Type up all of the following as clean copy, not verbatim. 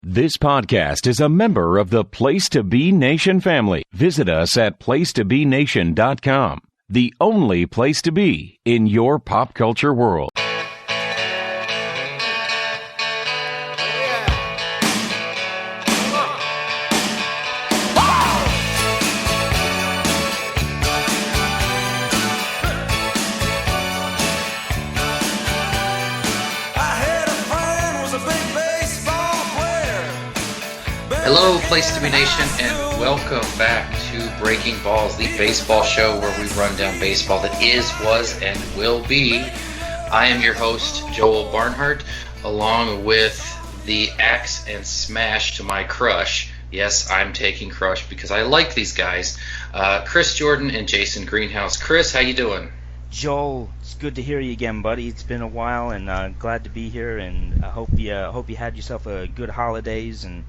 This podcast is a member of the Place to Be Nation family. Visit us at placetobenation.com, the only place to be in your pop culture world. Hello, Place to Be Nation, and welcome back to Breaking Balls, the baseball show where we run down baseball that is, was, and will be. I am your host, Joel Barnhart, along with the axe and smash to my crush. Yes, I'm taking crush because I like these guys. Chris Jordan and Jason Greenhouse. Chris, how you doing? Joel, it's good to hear you again, buddy. It's been a while, and glad to be here. And I hope you had yourself a good holidays, and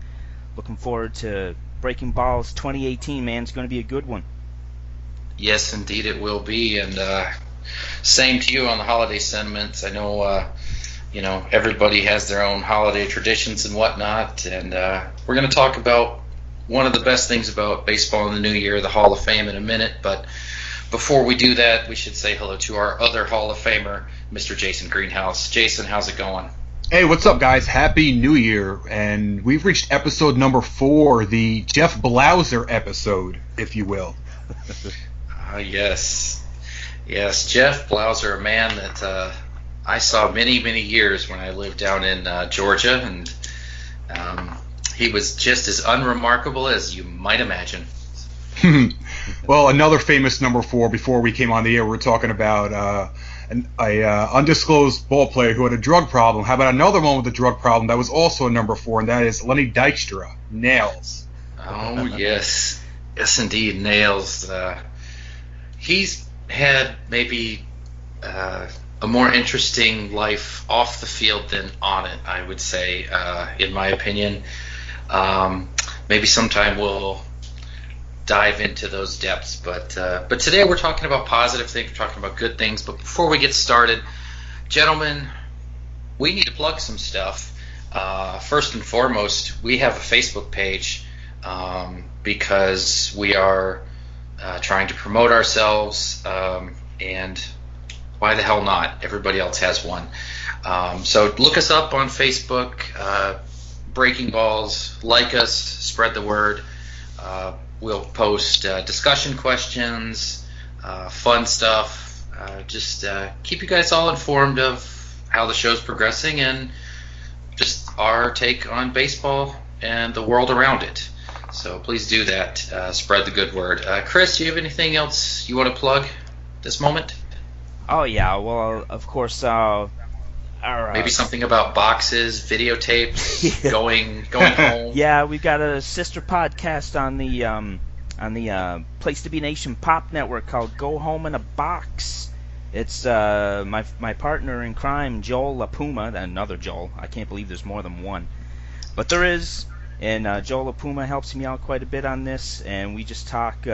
looking forward to Breaking Balls 2018, man. It's going to be a good one. Yes, indeed it will be. And same to you on the holiday sentiments. I know, everybody has their own holiday traditions and whatnot. And we're going to talk about one of the best things about baseball in the new year, the Hall of Fame, in a minute. But before we do that, we should say hello to our other Hall of Famer, Mr. Jason Greenhouse. Jason, how's it going? Hey, what's up, guys? Happy New Year. And we've reached episode number 4, the Jeff Blauser episode, if you will. Yes. Yes, Jeff Blauser, a man that I saw many, many years when I lived down in Georgia. And he was just as unremarkable as you might imagine. Well, another famous number 4 before we came on the air, we were talking about an undisclosed ball player who had a drug problem. How about another one with a drug problem that was also a number 4, and that is Lenny Dykstra, Nails. Oh, yes. Yes, indeed, Nails. He's had maybe a more interesting life off the field than on it, I would say, in my opinion. Maybe sometime we'll dive into those depths, but today we're talking about positive things, we're talking about good things. But before we get started, gentlemen, we need to plug some stuff. First and foremost, we have a Facebook page because we are trying to promote ourselves, and why the hell not? Everybody else has one. So look us up on Facebook, Breaking Balls, like us, spread the word. We'll post discussion questions, fun stuff, just keep you guys all informed of how the show's progressing and just our take on baseball and the world around it. So please do that. Spread the good word. Chris, do you have anything else you want to plug this moment? Oh, yeah. Well, of course, maybe something about boxes, videotapes, going home. Yeah, we've got a sister podcast on the Place to Be Nation Pop Network called Go Home in a Box. It's my partner in crime, Joel LaPuma, another Joel. I can't believe there's more than one, but there is. And Joel LaPuma helps me out quite a bit on this, and we just talk.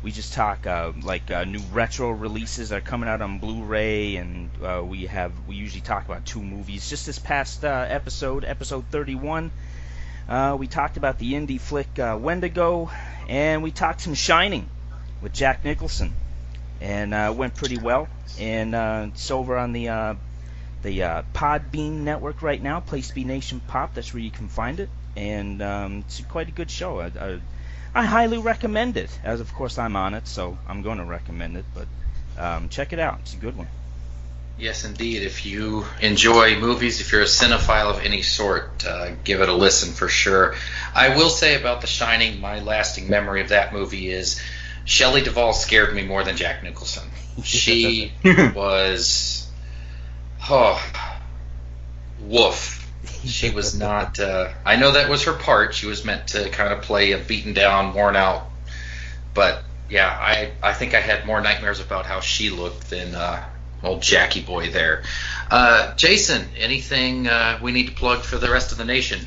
New retro releases that are coming out on Blu-ray, and we usually talk about 2 movies. Just this past episode 31, we talked about the indie flick Wendigo, and we talked some Shining with Jack Nicholson, and it went pretty well. And it's over on the Podbean network right now, Place to Be Nation Pop. That's where you can find it, and it's quite a good show. I highly recommend it, as of course I'm on it, so I'm going to recommend it, but check it out. It's a good one. Yes, indeed. If you enjoy movies, if you're a cinephile of any sort, give it a listen for sure. I will say about The Shining, my lasting memory of that movie is Shelley Duvall scared me more than Jack Nicholson. She was, woof. She was not, I know that was her part. She was meant to kind of play a beaten down, worn out. But, yeah, I think I had more nightmares about how she looked than old Jackie boy there. Jason, anything we need to plug for the rest of the nation?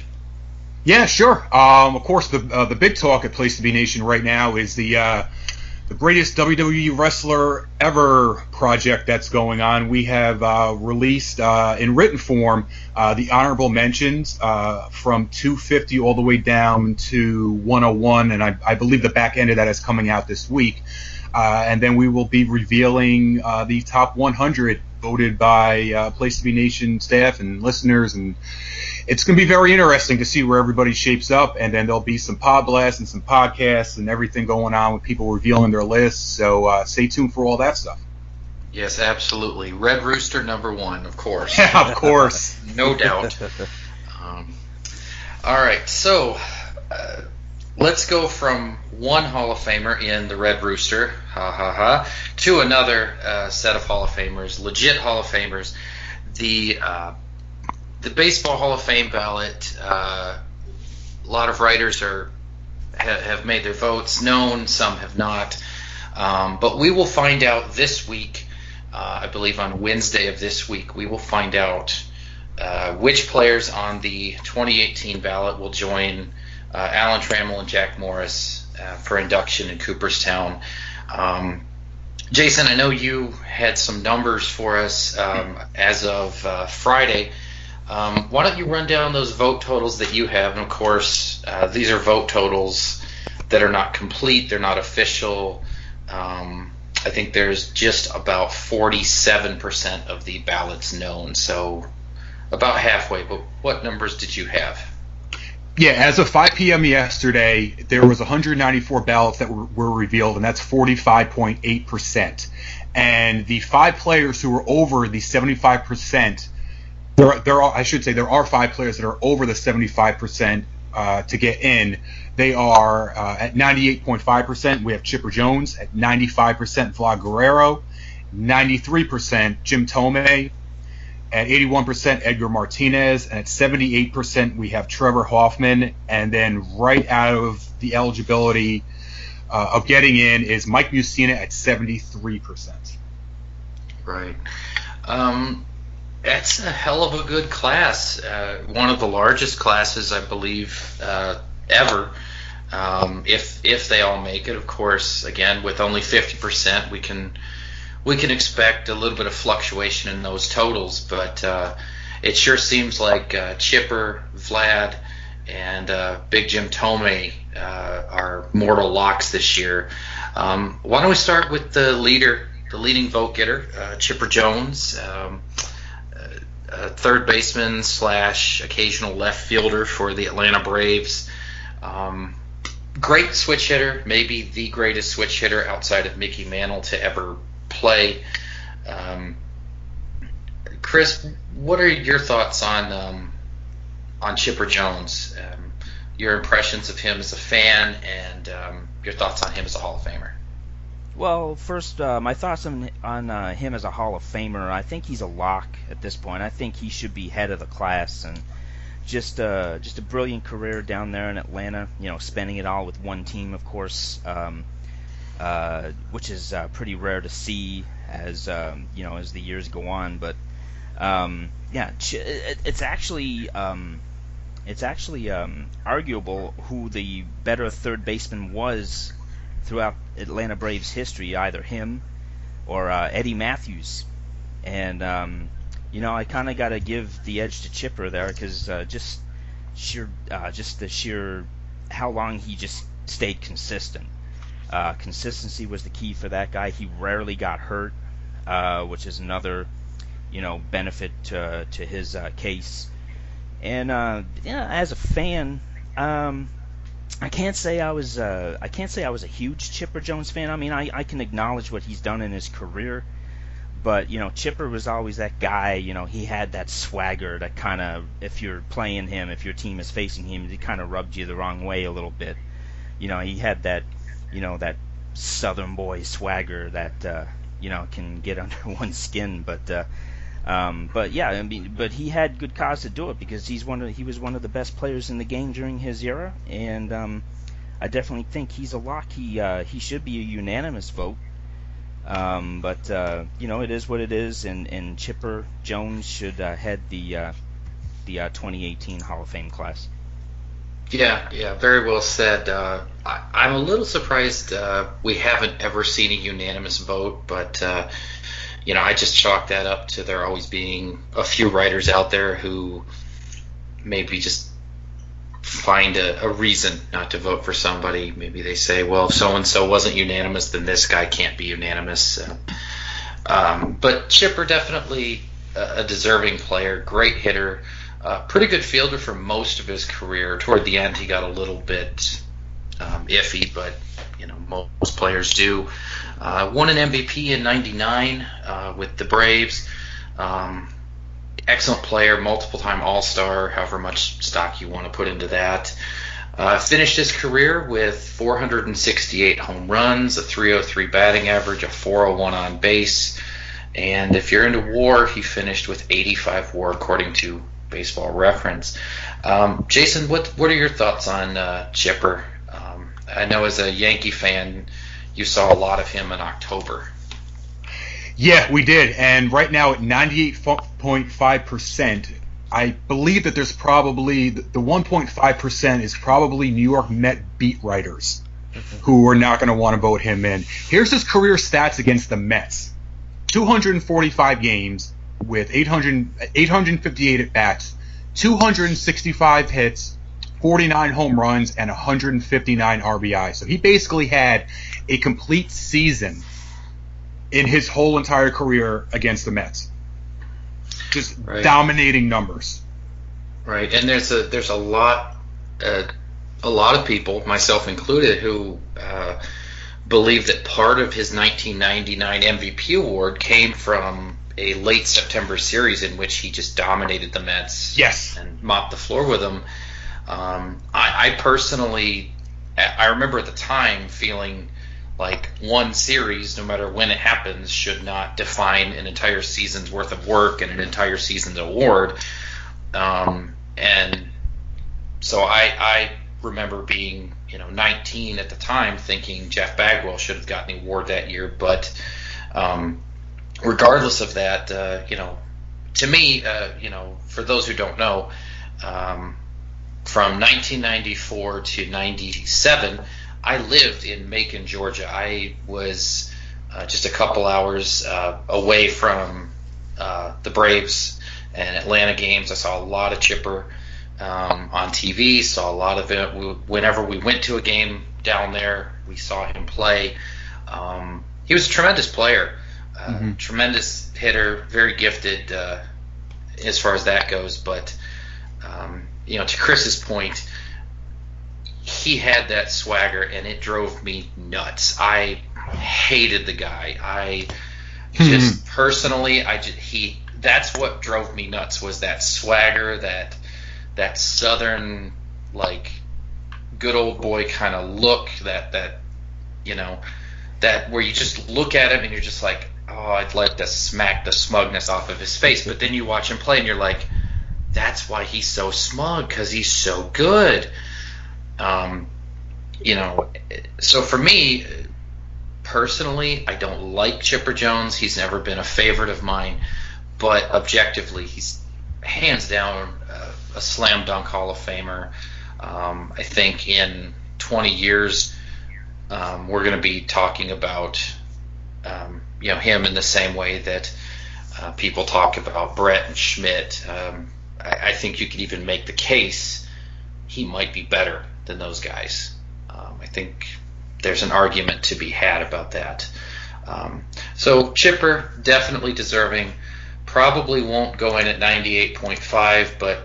Yeah, sure. Of course, the big talk at Place to Be Nation right now is the the greatest WWE wrestler ever project that's going on. We have released in written form the honorable mentions from 250 all the way down to 101, and I believe the back end of that is coming out this week. And then we will be revealing the top 100 voted by Place to Be Nation staff and listeners, and it's going to be very interesting to see where everybody shapes up. And then there'll be some pod blasts and some podcasts and everything going on with people revealing their lists. So stay tuned for all that stuff. Yes, absolutely. Red Rooster #1, of course. Yeah, of course. No doubt. All right, so let's go from one Hall of Famer in the Red Rooster, to another set of Hall of Famers, legit Hall of Famers. The Baseball Hall of Fame ballot, a lot of writers have made their votes known, some have not. But we will find out this week, I believe on Wednesday of this week, we will find out which players on the 2018 ballot will join Alan Trammell and Jack Morris for induction in Cooperstown. Jason, I know you had some numbers for us as of Friday. Why don't you run down those vote totals that you have? And of course, these are vote totals that are not complete. They're not official. I think there's just about 47% of the ballots known, so about halfway. But what numbers did you have? Yeah, as of 5 p.m. yesterday, there was 194 ballots that were revealed, and that's 45.8%. And the 5 players who were over the 75%, there are 5 players that are over the 75% to get in. They are at 98.5%. We have Chipper Jones at 95%. Vlad Guerrero, 93%. Jim Tomei. At 81%, Edgar Martinez, and at 78%, we have Trevor Hoffman. And then right out of the eligibility of getting in is Mike Mussina at 73%. Right. That's a hell of a good class. One of the largest classes, I believe, ever. If they all make it, of course. Again, with only 50%, we can expect a little bit of fluctuation in those totals, but it sure seems like Chipper, Vlad, and Big Jim Tomei are mortal locks this year. Why don't we start with the leading vote getter, Chipper Jones, third baseman / occasional left fielder for the Atlanta Braves. Great switch hitter, maybe the greatest switch hitter outside of Mickey Mantle to ever play. Chris, what are your thoughts on Chipper Jones? Your impressions of him as a fan, and your thoughts on him as a Hall of Famer? Well, first, my thoughts on him as a Hall of Famer. I think he's a lock at this point. I think he should be head of the class, and just a brilliant career down there in Atlanta. Spending it all with one team, of course. Which is pretty rare to see as the years go on. But it's actually arguable who the better third baseman was throughout Atlanta Braves history, either him or Eddie Matthews. And I kind of got to give the edge to Chipper there, because just the sheer how long he just stayed consistent. Consistency was the key for that guy. He rarely got hurt, which is another, benefit to his case. And as a fan, I can't say I was a huge Chipper Jones fan. I mean, I can acknowledge what he's done in his career, but Chipper was always that guy. He had that swagger that kind of, if you're playing him, if your team is facing him, it kind of rubbed you the wrong way a little bit. He had that. That Southern boy swagger that can get under one's skin, but he had good cause to do it, because he was one of the best players in the game during his era, and I definitely think he's a lock. He should be a unanimous vote, but it is what it is, and Chipper Jones should head the 2018 Hall of Fame class. Yeah, very well said. I'm a little surprised we haven't ever seen a unanimous vote, but I just chalk that up to there always being a few writers out there who maybe just find a reason not to vote for somebody. Maybe they say, well, if so-and-so wasn't unanimous, then this guy can't be unanimous. But Chipper, definitely a deserving player, great hitter, pretty good fielder for most of his career. Toward the end, he got a little bit iffy, but most players do. Won an MVP in '99 with the Braves. Excellent player, multiple-time All-Star, however much stock you want to put into that. Finished his career with 468 home runs, a .303 batting average, a .401 on base, and if you're into WAR, he finished with 85 WAR according to Baseball Reference. Jason, what are your thoughts on Chipper? I know as a Yankee fan, you saw a lot of him in October. Yeah, we did, and right now at 98.5%, I believe that there's probably the 1.5% is probably New York Met beat writers who are not going to want to vote him in. Here's his career stats against the Mets: 245 games with 858 at bats, 265 hits, 49 home runs, and 159 RBI. So he basically had a complete season in his whole entire career against the Mets. Just dominating numbers. Right, and there's a lot of people, myself included, who believe that part of his 1999 MVP award came from a late September series in which he just dominated the Mets. Yes, and mopped the floor with them. I personally, I remember at the time feeling like one series, no matter when it happens, should not define an entire season's worth of work and an entire season's award. And so I remember being 19 at the time, thinking Jeff Bagwell should have gotten the award that year. But regardless of that, to me, for those who don't know, from 1994 to 97, I lived in Macon, Georgia. I was just a couple hours away from the Braves and Atlanta games. I saw a lot of Chipper on TV, saw a lot of it. Whenever we went to a game down there, we saw him play. He was a tremendous player, tremendous hitter, very gifted as far as that goes. But, to Chris's point, he had that swagger, and it drove me nuts. I hated the guy. I just personally, that's what drove me nuts, was that swagger, that southern, like, good old boy kind of look, that where you just look at him and you're just like, oh, I'd like to smack the smugness off of his face. But then you watch him play and you're like, that's why he's so smug, because he's so good. So for me personally, I don't like Chipper Jones. He's never been a favorite of mine, but objectively, he's hands down a slam dunk Hall of Famer. I think in 20 years, we're going to be talking about him in the same way that people talk about Brett and Schmidt. I think you could even make the case he might be better than those guys. I think there's an argument to be had about that. So Chipper, definitely deserving. Probably won't go in at 98.5, but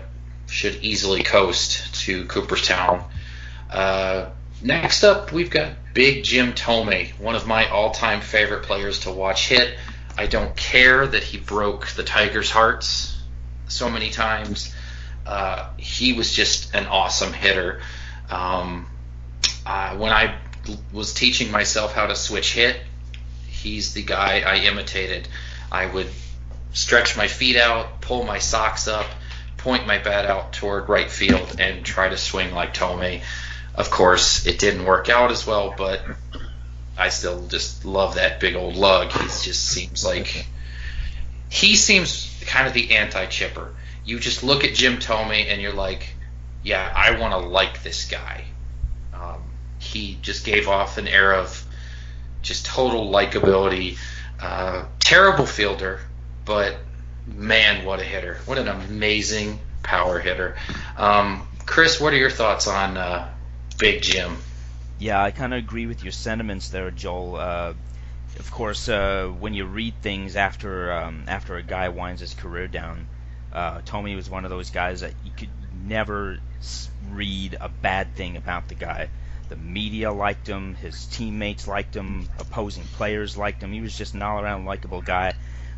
should easily coast to Cooperstown. Next up, we've got Big Jim Thome, one of my all-time favorite players to watch hit. I don't care that he broke the Tigers' hearts so many times. He was just an awesome hitter. When I was teaching myself how to switch hit, he's the guy I imitated. I would stretch my feet out, pull my socks up, point my bat out toward right field, and try to swing like Thome. Of course, it didn't work out as well, but I still just love that big old lug. He seems kind of the anti-Chipper. You just look at Jim Thome and you're like, yeah, I want to like this guy. He just gave off an air of just total likability. Terrible fielder, but man, what a hitter. What an amazing power hitter. Chris, what are your thoughts on Big Jim? Yeah, I kind of agree with your sentiments there, Joel. Of course, when you read things after a guy winds his career down, Tommy was one of those guys that you could never read a bad thing about the guy. The media liked him, his teammates liked him, opposing players liked him. He was just an all-around likable guy.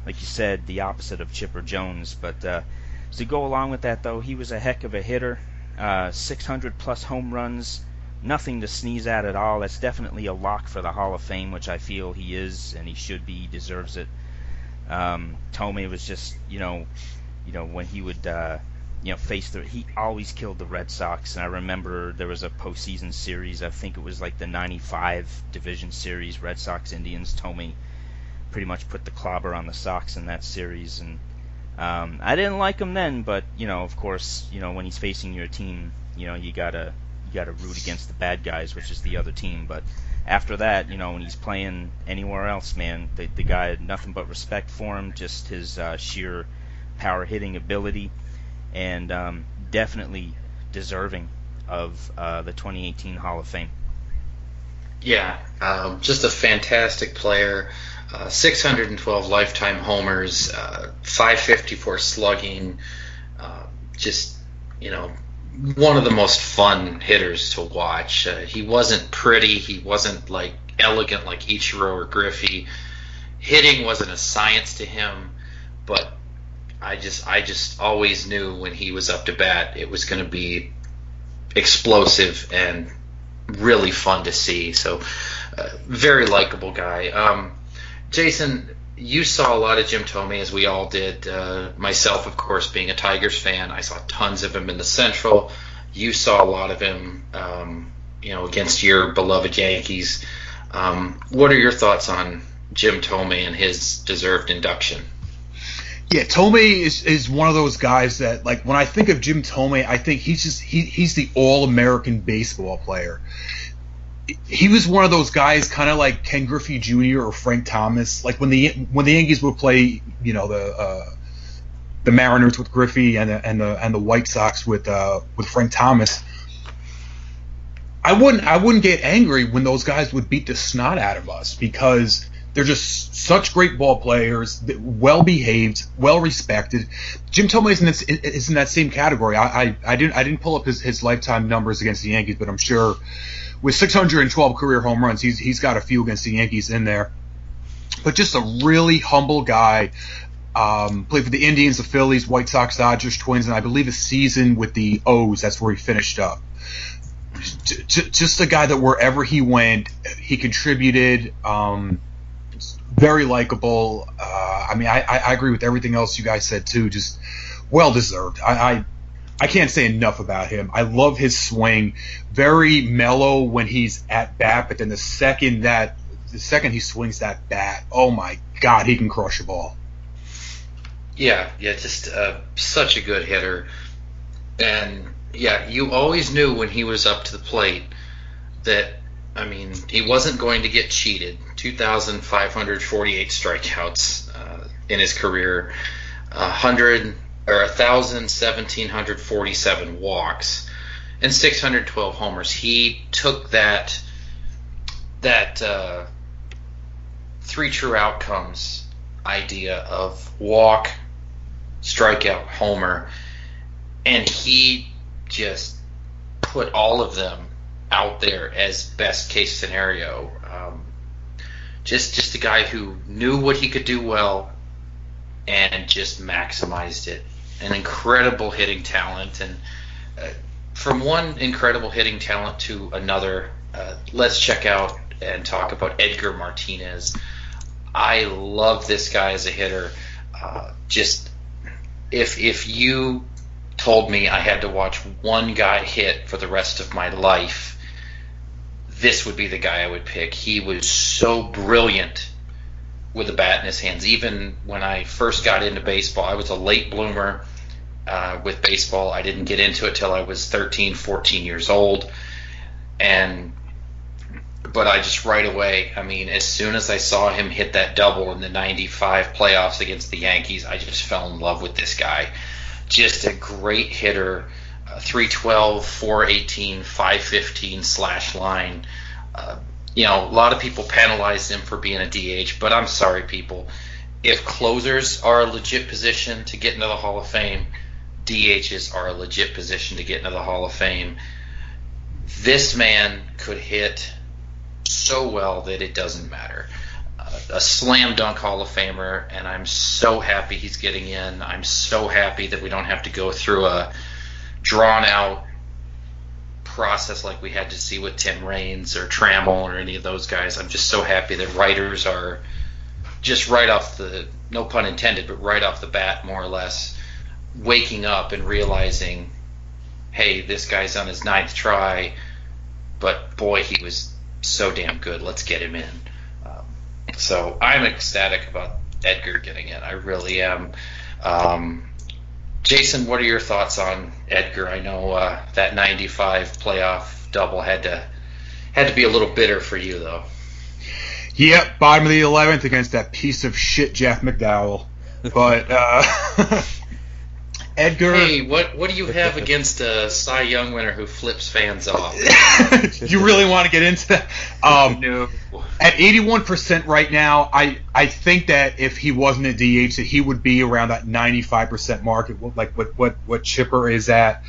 Like you said, the opposite of Chipper Jones. But to go along with that, though, he was a heck of a hitter. 600-plus home runs, nothing to sneeze at all. That's definitely a lock for the Hall of Fame, which I feel he is, and he should be. He deserves it. Tommy was just, when he would, he always killed the Red Sox. And I remember there was a postseason series. I think it was like the '95 division series, Red Sox Indians. Tommy pretty much put the clobber on the Sox in that series, and I didn't like him then. But of course, when he's facing your team, you gotta root against the bad guys, which is the other team. But after that, when he's playing anywhere else, man, the guy had nothing but respect for him, just his sheer power hitting ability, and definitely deserving of the 2018 Hall of Fame. Yeah, just a fantastic player. 612 lifetime homers, 554 slugging, just, one of the most fun hitters to watch. He wasn't pretty. He wasn't like elegant like Ichiro or Griffey. Hitting wasn't a science to him, but I just always knew when he was up to bat it was going to be explosive and really fun to see. So, very likable guy. Jason, you saw a lot of Jim Thome, as we all did. Myself, of course, being a Tigers fan, I saw tons of him in the Central. You saw a lot of him, against your beloved Yankees. What are your thoughts on Jim Thome and his deserved induction? Yeah, Thome is one of those guys that, like, when I think of Jim Thome, I think he's the all-American baseball player. He was one of those guys, kind of like Ken Griffey Jr. or Frank Thomas. Like when the Yankees would play, the Mariners with Griffey and the White Sox with Frank Thomas. I wouldn't get angry when those guys would beat the snot out of us, because they're just such great ball players, well behaved, well respected. Jim Thome is in that same category. I didn't pull up his lifetime numbers against the Yankees, but I'm sure with 612 career home runs, he's got a few against the Yankees in there. But just a really humble guy. Played for the Indians, the Phillies, White Sox, Dodgers, Twins, and I believe a season with the O's. That's where he finished up. Just a guy that wherever he went, he contributed. Very likable. I agree with everything else you guys said too. Just well deserved. I can't say enough about him. I love his swing. Very mellow when he's at bat, but then the second he swings that bat, oh my God, he can crush a ball. Yeah, just such a good hitter. And yeah, you always knew when he was up to the plate that, he wasn't going to get cheated. 2,548 strikeouts in his career, 1,747 walks, and 612 homers. He took that three true outcomes idea of walk, strikeout, homer, and he just put all of them out there as best case scenario. Just a guy who knew what he could do well and just maximized it. An incredible hitting talent, and from one incredible hitting talent to another, let's check out and talk about Edgar Martinez. I love this guy as a hitter. If you told me I had to watch one guy hit for the rest of my life, this would be the guy I would pick. He was so brilliant with a bat in his hands. Even when I first got into baseball, I was a late bloomer. with baseball. I didn't get into it till I was 13, 14 years old. But I just right away, I mean, as soon as I saw him hit that double in the 95 playoffs against the Yankees, I just fell in love with this guy. Just a great hitter, 312, 418, 515 slash line. A lot of people penalized him for being a DH, but I'm sorry, people. If closers are a legit position to get into the Hall of Fame, DHs are a legit position to get into the Hall of Fame. This man could hit so well that it doesn't matter. A slam dunk Hall of Famer, and I'm so happy he's getting in. I'm so happy that we don't have to go through a drawn out process like we had to see with Tim Raines or Trammell or any of those guys. I'm just so happy that writers are just right off the, no pun intended, but right off the bat, more or less, waking up and realizing, hey, this guy's on his 9th try, but boy, he was so damn good. Let's get him in. So I'm ecstatic about Edgar getting in. I really am. Jason, what are your thoughts on Edgar? I know that 95 playoff double had to be a little bitter for you, though. Yep, bottom of the 11th against that piece of shit Jeff McDowell. But Edgar. Hey, what do you have against a Cy Young winner who flips fans off? You really want to get into that? No. At 81% right now, I think that if he wasn't a DH, that he would be around that 95% mark, like what Chipper is at.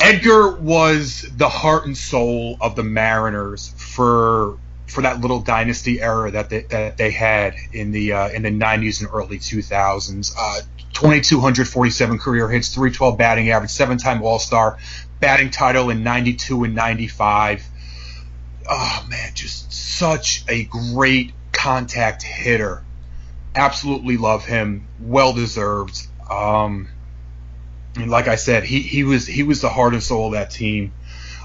Edgar was the heart and soul of the Mariners for that little dynasty era that they had in the 90s and early 2000s. 2,247 career hits, 312 batting average, 7-time All-Star, batting title in 92 and 95. Oh, man, just such a great contact hitter. Absolutely love him. Well-deserved. And like I said, he was the heart and soul of that team,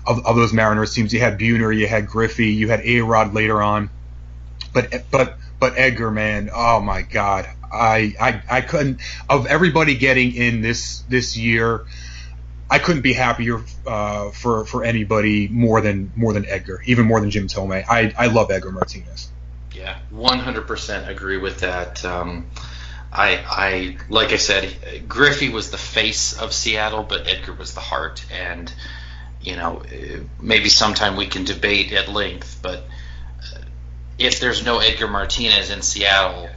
of those Mariners teams. You had Buhner, you had Griffey, you had A-Rod later on. But Edgar, man, oh, my God. I couldn't, of everybody getting in this year, I couldn't be happier for anybody more than Edgar, even more than Jim Tomei. I love Edgar Martinez. Yeah, 100% agree with that. I like I said, Griffey was the face of Seattle, but Edgar was the heart. And maybe sometime we can debate at length, but if there's no Edgar Martinez in Seattle,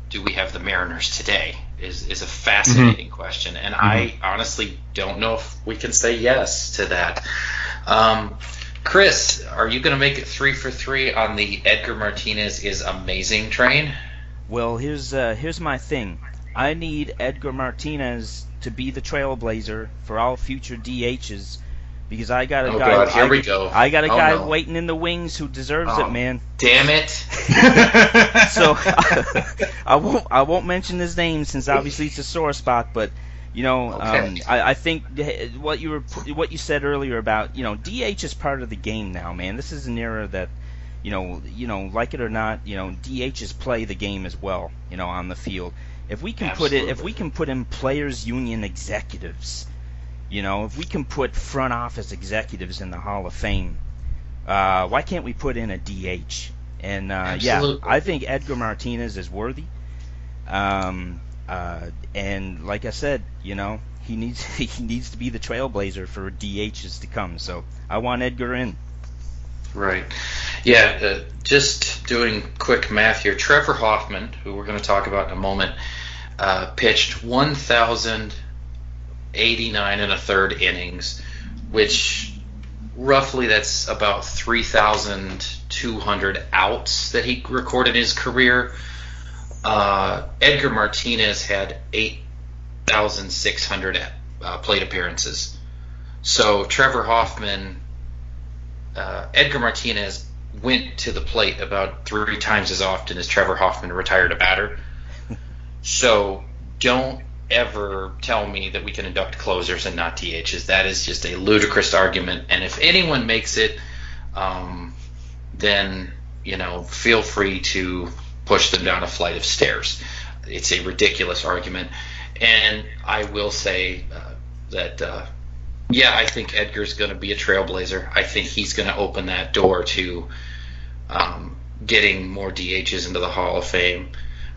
do we have the Mariners today? Is a fascinating question, and I honestly don't know if we can say yes to that. Chris, are you going to make it 3 for 3 on the Edgar Martinez is amazing train? Well, here's my thing. I need Edgar Martinez to be the trailblazer for all future DHs, because I got a guy. God, here we go. I got a guy waiting in the wings who deserves it, man. Damn it! So I won't mention his name since obviously it's a sore spot, but okay. I think what you said earlier about DH is part of the game now, man. This is an era that like it or not, DHs play the game as well, on the field. If we can put in players union executives. If we can put front office executives in the Hall of Fame, why can't we put in a DH? And I think Edgar Martinez is worthy. And like I said, he needs to be the trailblazer for DHs to come. So I want Edgar in. Right. Yeah. Just doing quick math here. Trevor Hoffman, who we're going to talk about in a moment, pitched 1,089 1/3 innings, which roughly that's about 3,200 outs that he recorded in his career. Edgar Martinez had 8,600 plate appearances. So Trevor Hoffman, Edgar Martinez went to the plate about 3 times as often as Trevor Hoffman retired a batter. So don't ever tell me that we can induct closers and not DHs. That is just a ludicrous argument. And if anyone makes it, then feel free to push them down a flight of stairs. It's a ridiculous argument. And I will say that, I think Edgar's going to be a trailblazer. I think he's going to open that door to getting more DHs into the Hall of Fame.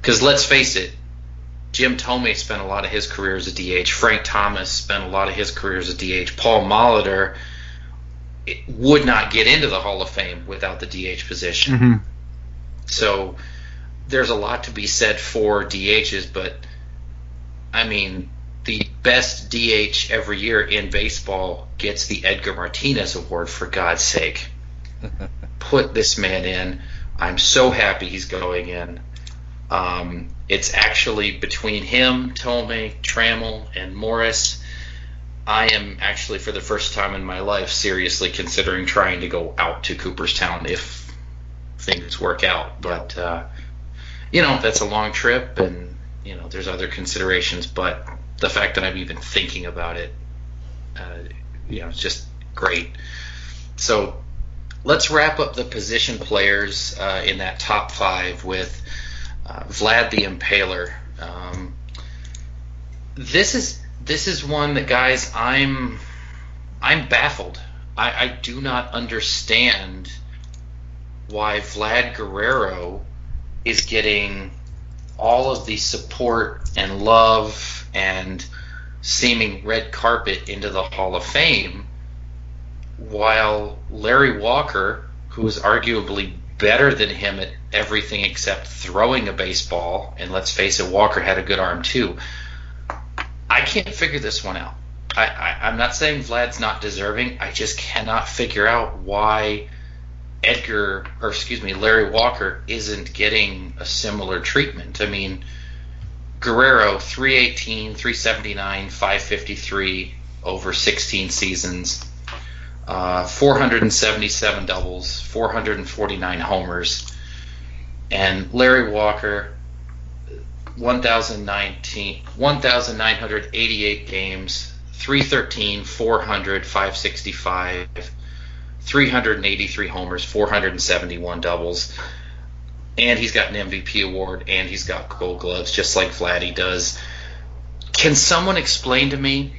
Because let's face it, Jim Thome spent a lot of his career as a DH. Frank Thomas spent a lot of his career as a DH. Paul Molitor would not get into the Hall of Fame without the DH position. Mm-hmm. So there's a lot to be said for DHs, but I mean, the best DH every year in baseball gets the Edgar Martinez Award, for God's sake. Put this man in. I'm so happy he's going in. It's actually between him, Thome, Trammell, and Morris. I am actually, for the first time in my life, seriously considering trying to go out to Cooperstown if things work out. But, that's a long trip, and, there's other considerations. But the fact that I'm even thinking about it, it's just great. So let's wrap up the position players in that top 5 with Vlad the Impaler. This is one that, guys, I'm baffled. I do not understand why Vlad Guerrero is getting all of the support and love and seeming red carpet into the Hall of Fame, while Larry Walker, who is arguably better than him at everything except throwing a baseball, and let's face it, Walker had a good arm too. I can't figure this one out. I'm not saying Vlad's not deserving. I just cannot figure out why Larry Walker isn't getting a similar treatment. I mean, Guerrero, 318, 379, 553 over 16 seasons. 477 doubles, 449 homers, and Larry Walker, 1,988 games, 313, 400, 565, 383 homers, 471 doubles, and he's got an MVP award, and he's got Gold Gloves, just like Vladdy does. Can someone explain to me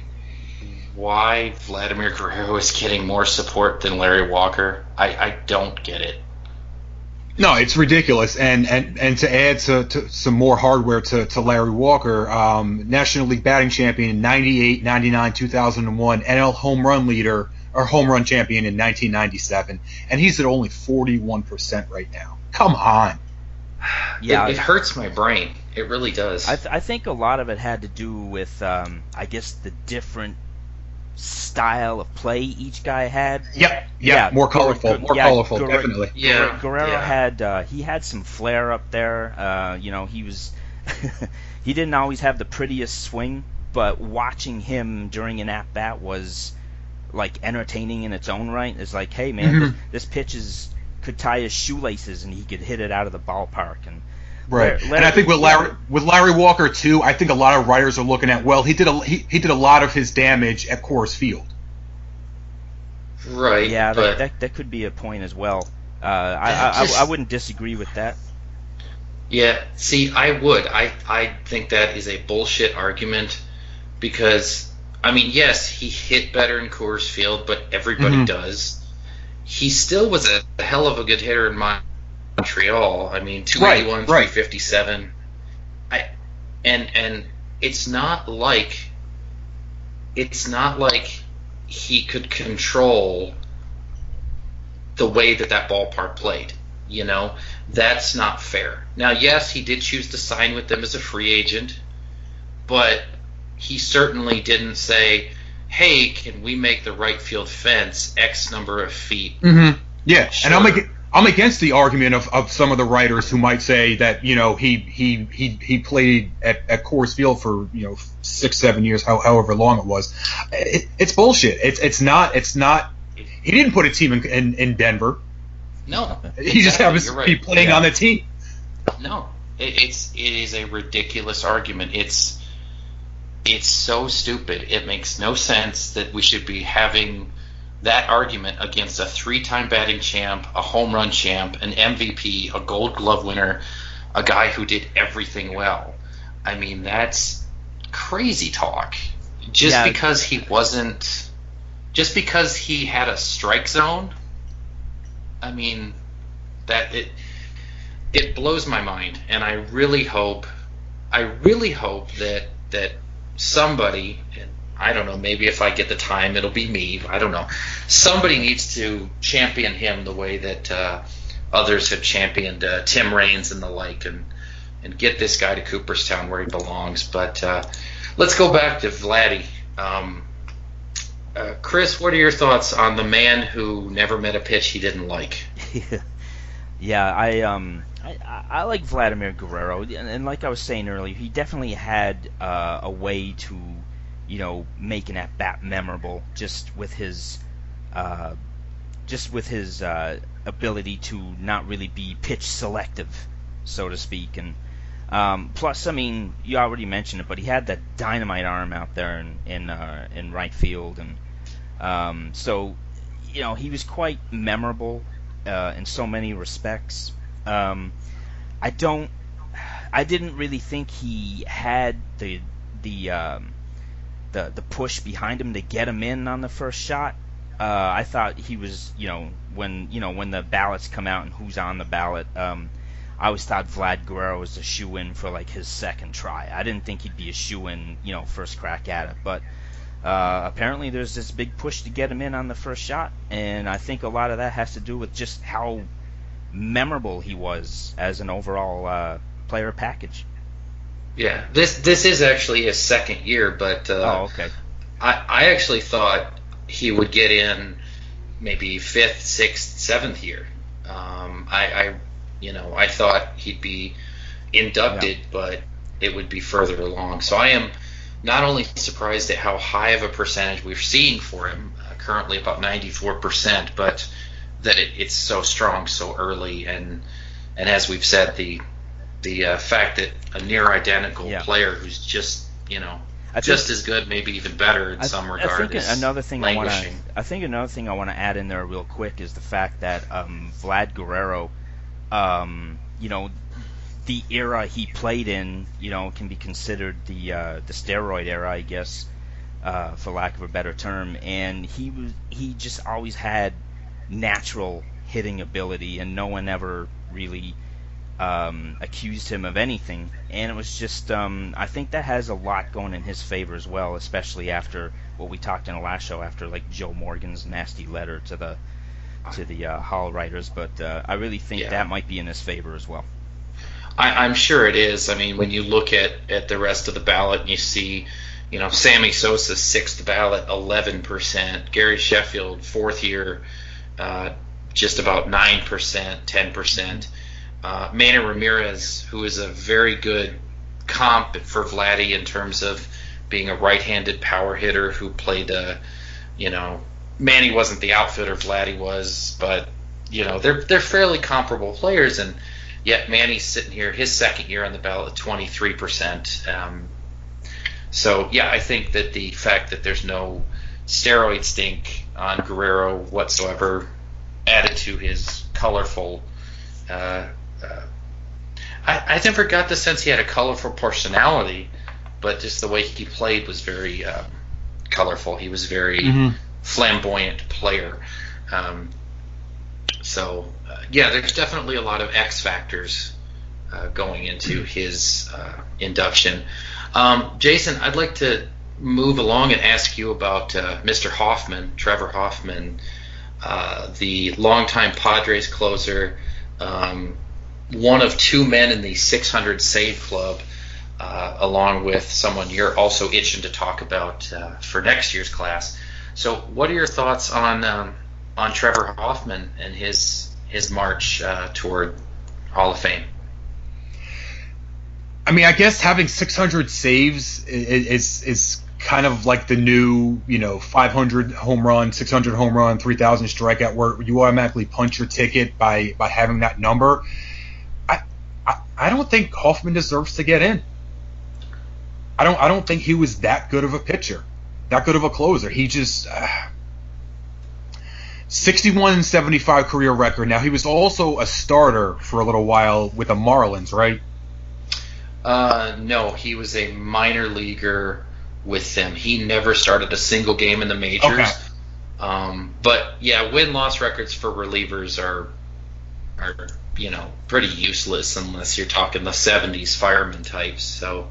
why Vladimir Guerrero is getting more support than Larry Walker? I don't get it. No, it's ridiculous. And to add to some more hardware to Larry Walker, National League batting champion in 98, 99, 2001, NL home run leader or home run champion in 1997, and he's at only 41% right now. Come on. Yeah, it hurts my brain. It really does. I think a lot of it had to do with, I guess, the different style of play each guy had. Yeah, more colorful, definitely. Yeah, Guerrero had some flair up there. He was he didn't always have the prettiest swing, but watching him during an at bat was like entertaining in its own right. It's like, hey man, this pitch could tie his shoelaces and he could hit it out of the ballpark. And right, and I think with Larry Walker too, I think a lot of writers are looking at, well, he did a lot of his damage at Coors Field. Right. Yeah, but that could be a point as well. I wouldn't disagree with that. Yeah, see, I would. I think that is a bullshit argument because, I mean, yes, he hit better in Coors Field, but everybody does. He still was a hell of a good hitter in Montreal. I mean, 281, 357. And it's not like he could control the way that ballpark played. That's not fair. Now, yes, he did choose to sign with them as a free agent, but he certainly didn't say, hey, can we make the right field fence X number of feet? Yeah, sure. And I'm against the argument of some of the writers who might say that he played at Coors Field for 6-7 years, however long it was. It's bullshit. It's not. He didn't put a team in Denver. No, he just happens to be playing on the team. No, it is a ridiculous argument. It's so stupid. It makes no sense that we should be having that argument against a 3-time batting champ, a home run champ, an MVP, a Gold Glove winner, a guy who did everything well. I mean, that's crazy talk. Just because he had a strike zone. I mean, that it blows my mind, and I really hope that somebody, and I don't know, maybe if I get the time, it'll be me. I don't know. Somebody needs to champion him the way that others have championed Tim Raines and the like, and get this guy to Cooperstown where he belongs. But let's go back to Vladdy. Chris, what are your thoughts on the man who never met a pitch he didn't like? Yeah, I like Vladimir Guerrero, and like I was saying earlier, he definitely had a way to, make an at bat memorable just with his ability to not really be pitch selective, so to speak. And plus, I mean, you already mentioned it, but he had that dynamite arm out there in right field, and so he was quite memorable in so many respects. I didn't really think he had the push behind him to get him in on the first shot. I thought he was, when the ballots come out and who's on the ballot, I always thought Vlad Guerrero was a shoe-in for like his second try. I didn't think he'd be a shoe-in, first crack at it, but apparently there's this big push to get him in on the first shot, and I think a lot of that has to do with just how memorable he was as an overall player package. Yeah, this is actually his second year, but okay. I actually thought he would get in maybe 5th, 6th, 7th year. I thought he'd be inducted, but it would be further along. So I am not only surprised at how high of a percentage we're seeing for him, currently about 94%, but that it's so strong so early, and as we've said, the fact that a near identical player who's just just as good, maybe even better in some regard, is languishing. I think another thing I want to add in there real quick is the fact that Vlad Guerrero, the era he played in, can be considered the steroid era, I guess, for lack of a better term, and he just always had natural hitting ability, and no one ever really accused him of anything. And it was just, I think that has a lot going in his favor as well, especially after what we talked in the last show, after like Joe Morgan's nasty letter to the Hall writers. But I really think that might be in his favor as well. I'm sure it is. I mean, when you look at the rest of the ballot and you see, Sammy Sosa's 6th ballot, 11%, Gary Sheffield, 4th year, just about 9%, 10%. Manny Ramirez, who is a very good comp for Vladdy in terms of being a right-handed power hitter who played, Manny wasn't the outfielder Vladdy was, but, they're fairly comparable players, and yet Manny's sitting here, his second year on the ballot, 23%. So, I think that the fact that there's no steroid stink on Guerrero whatsoever added to his colorful. I never got the sense he had a colorful personality, but just the way he played was very colorful. He was very flamboyant player. There's definitely a lot of X factors going into his induction. Jason, I'd like to move along and ask you about Mr. Hoffman, Trevor Hoffman, the longtime Padres closer, one of two men in the 600 save club, along with someone you're also itching to talk about for next year's class. So what are your thoughts on Trevor Hoffman and his march toward Hall of Fame? I mean, I guess having 600 saves is kind of like the new, 500 home run, 600 home run, 3,000 strikeout, where you automatically punch your ticket by having that number. I don't think Hoffman deserves to get in. I don't think he was that good of a pitcher, that good of a closer. He just 61-75 career record. Now, he was also a starter for a little while with the Marlins, right? No, he was a minor leaguer with them. He never started a single game in the majors. Okay. But yeah, win-loss records for relievers are pretty useless unless you're talking the 70s fireman types. So,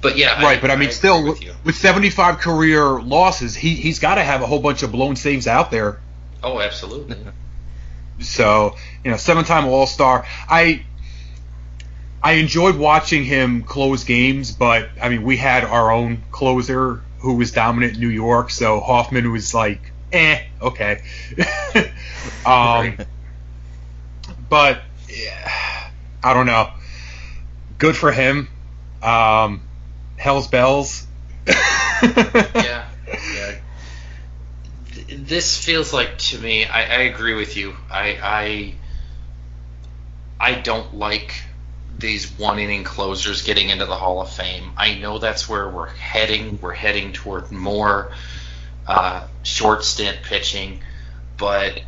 but yeah, right. But I mean, still with 75 career losses, he's got to have a whole bunch of blown saves out there. Oh, absolutely. So 7-time All-Star. I enjoyed watching him close games, but I mean, we had our own closer who was dominant in New York, so Hoffman was like, okay. Right. But yeah, I don't know. Good for him. Hell's bells. Yeah. This feels like, to me, I agree with you. I don't like these one-inning closers getting into the Hall of Fame. I know that's where we're heading. We're heading toward more short stint pitching. But,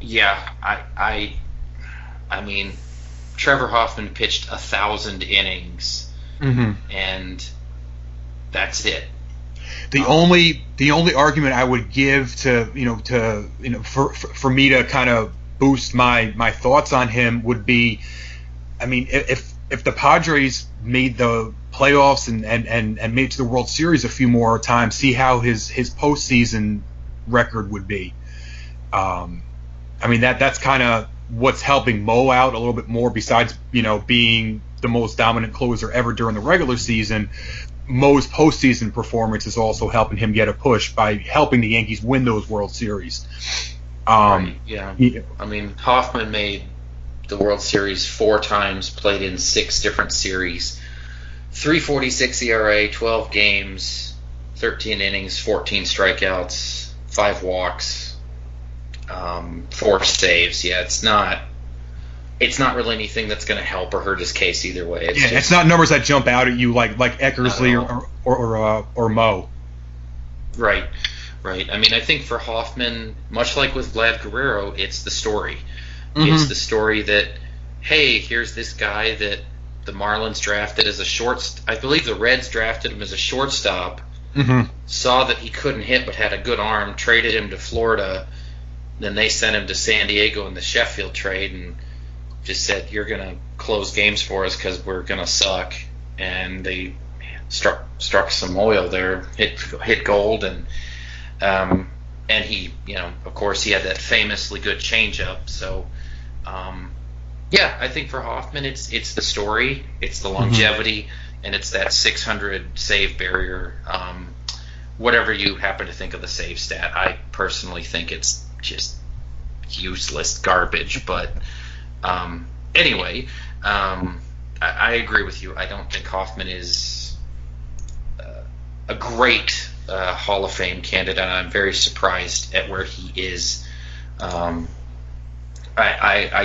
yeah, I mean, Trevor Hoffman pitched 1,000 innings, and that's it. The only argument I would give to for me to kind of boost my thoughts on him would be, I mean, if the Padres made the playoffs and made it to the World Series a few more times, see how his postseason record would be. I mean, that's kind of what's helping Mo out a little bit more, besides being the most dominant closer ever during the regular season. Mo's postseason performance is also helping him get a push by helping the Yankees win those World Series. Right, yeah. I mean, Hoffman made the World Series 4 times, played in 6 different series, 3.46 ERA, 12 games, 13 innings, 14 strikeouts, 5 walks, 4 saves. Yeah, it's not really anything that's going to help or hurt his case either way. It's not numbers that jump out at you like Eckersley or Mo. Right. I mean, I think for Hoffman, much like with Vlad Guerrero, it's the story. It's the story that, hey, here's this guy that the Marlins drafted as a I believe the Reds drafted him as a shortstop, saw that he couldn't hit but had a good arm, traded him to Florida, then they sent him to San Diego in the Sheffield trade and just said, you're going to close games for us because we're going to suck. And they struck some oil there, hit gold, and he, of course, he had that famously good changeup. So, yeah, I think for Hoffman, it's the story, it's the longevity, and it's that 600 save barrier. Whatever you happen to think of the save stat, I personally think it's just useless garbage. But anyway, I agree with you. I don't think Hoffman is a great Hall of Fame candidate. I'm very surprised at where he is. I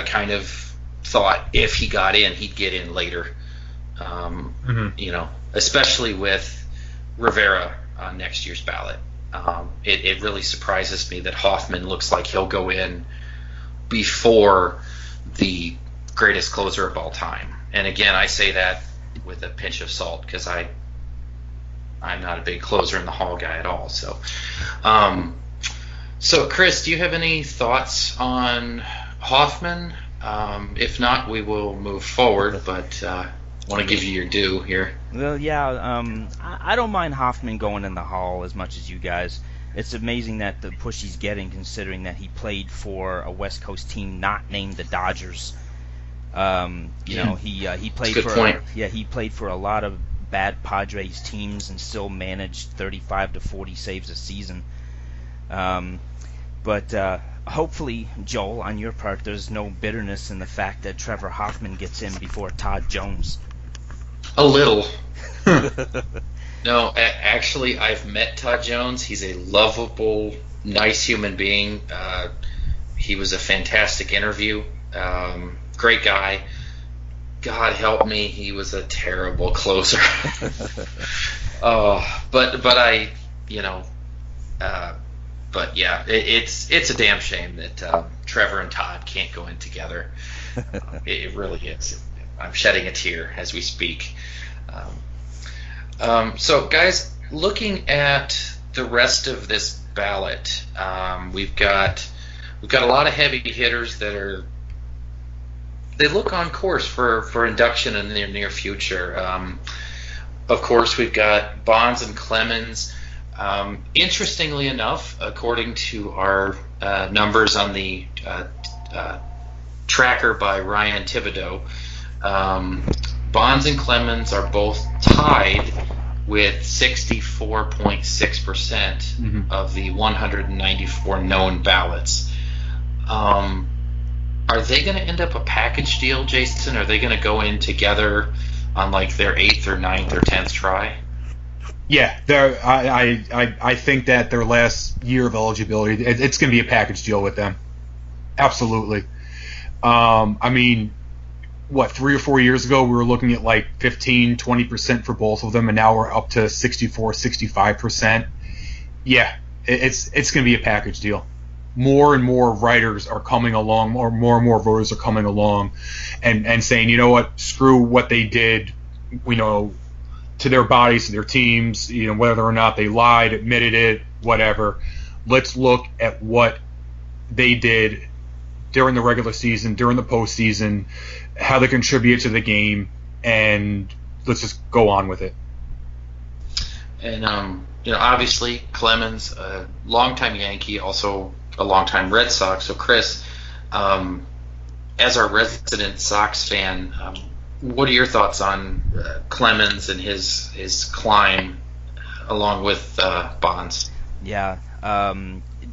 kind of thought if he got in, he'd get in later. Especially with Rivera on next year's ballot. It really surprises me that Hoffman looks like he'll go in before the greatest closer of all time. And again, I say that with a pinch of salt because I'm not a big closer in the Hall guy at all. So, Chris, do you have any thoughts on Hoffman? If not, we will move forward, but I want to give you your due here. Well, yeah, I don't mind Hoffman going in the Hall as much as you guys. It's amazing that the push he's getting, considering that he played for a West Coast team not named the Dodgers. He played he played for a lot of bad Padres teams and still managed 35 to 40 saves a season. But hopefully, Joel, on your part, there's no bitterness in the fact that Trevor Hoffman gets in before Todd Jones. A little. No, actually, I've met Todd Jones. He's a lovable, nice human being. He was a fantastic interview. Great guy. God help me, he was a terrible closer. But yeah, it's a damn shame that Trevor and Todd can't go in together. It really is. I'm shedding a tear as we speak. So, guys, looking at the rest of this ballot, we've got a lot of heavy hitters that look on course for induction in the near future. Of course, we've got Bonds and Clemens. Interestingly enough, according to our numbers on the tracker by Ryan Thibodeau, Bonds and Clemens are both tied with 64.6% of the 194 known ballots. Are they going to end up a package deal, Jason? Are they going to go in together on like their 8th or 9th or 10th try? Yeah, I think that their last year of eligibility, it's going to be a package deal with them. Absolutely. I mean, 3 or 4 years ago, we were looking at like 15, 20% for both of them, and now we're up to 64, 65%. Yeah, it's going to be a package deal. More and more writers are coming along, or more and more voters are coming along and saying, you know what, screw what they did, to their bodies, to their teams, whether or not they lied, admitted it, whatever. Let's look at what they did during the regular season, during the postseason, how they contribute to the game, and let's just go on with it. And obviously Clemens, a longtime Yankee, also a longtime Red Sox. So Chris, as our resident Sox fan, what are your thoughts on Clemens and his climb along with Bonds? Yeah,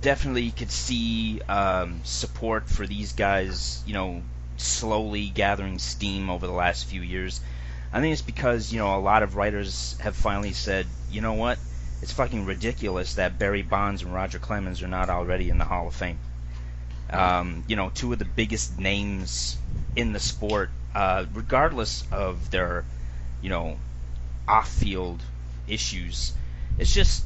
definitely you could see support for these guys, slowly gathering steam over the last few years. I think it's because, a lot of writers have finally said, you know what, it's fucking ridiculous that Barry Bonds and Roger Clemens are not already in the Hall of Fame. Two of the biggest names in the sport, regardless of their, off-field issues. It's just,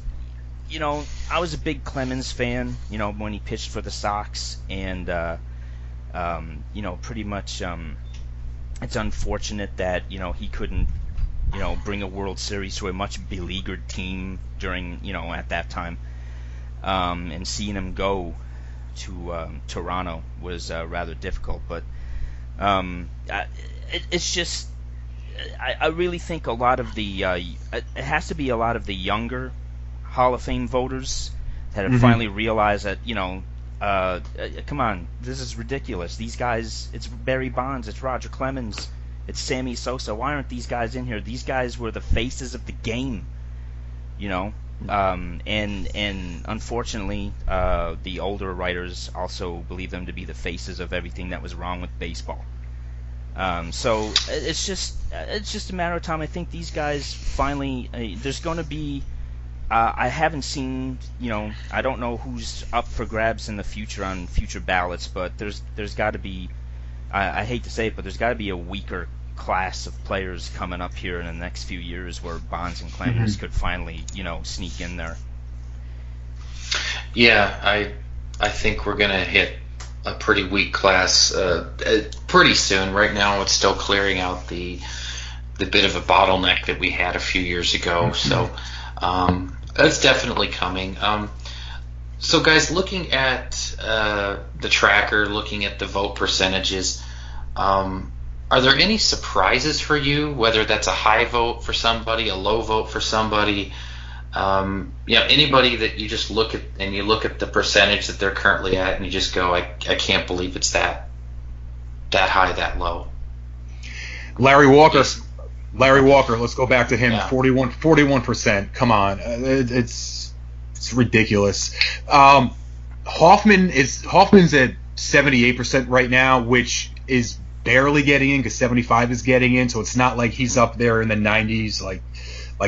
I was a big Clemens fan, when he pitched for the Sox, and, pretty much, it's unfortunate that, he couldn't, bring a World Series to a much beleaguered team during, at that time. And seeing him go to Toronto was rather difficult, but it's just I really think a lot of the it has to be a lot of the younger Hall of Fame voters that have finally realized that come on, this is ridiculous. These guys, it's Barry Bonds, it's Roger Clemens, it's Sammy Sosa. Why aren't these guys in here? These guys were the faces of the game, and unfortunately, the older writers also believe them to be the faces of everything that was wrong with baseball. So it's just a matter of time. I think these guys finally. There's going to be. I haven't seen. I don't know who's up for grabs in the future on future ballots, but there's got to be. I hate to say it, but there's got to be a weaker class of players coming up here in the next few years where Bonds and Clemens could finally, sneak in there. Yeah, I think we're gonna hit a pretty weak class pretty soon. Right now, it's still clearing out the bit of a bottleneck that we had a few years ago. So that's definitely coming. So guys, looking at the tracker, looking at the vote percentages, are there any surprises for you? Whether that's a high vote for somebody, a low vote for somebody, anybody that you just look at and you look at the percentage that they're currently at, and you just go, I can't believe it's that high, that low. Larry Walker. Let's go back to him. Yeah. 41%. Come on, it's ridiculous. Hoffman's at 78% right now, which is barely getting in because 75 is getting in. So it's not like he's up there in the 90s like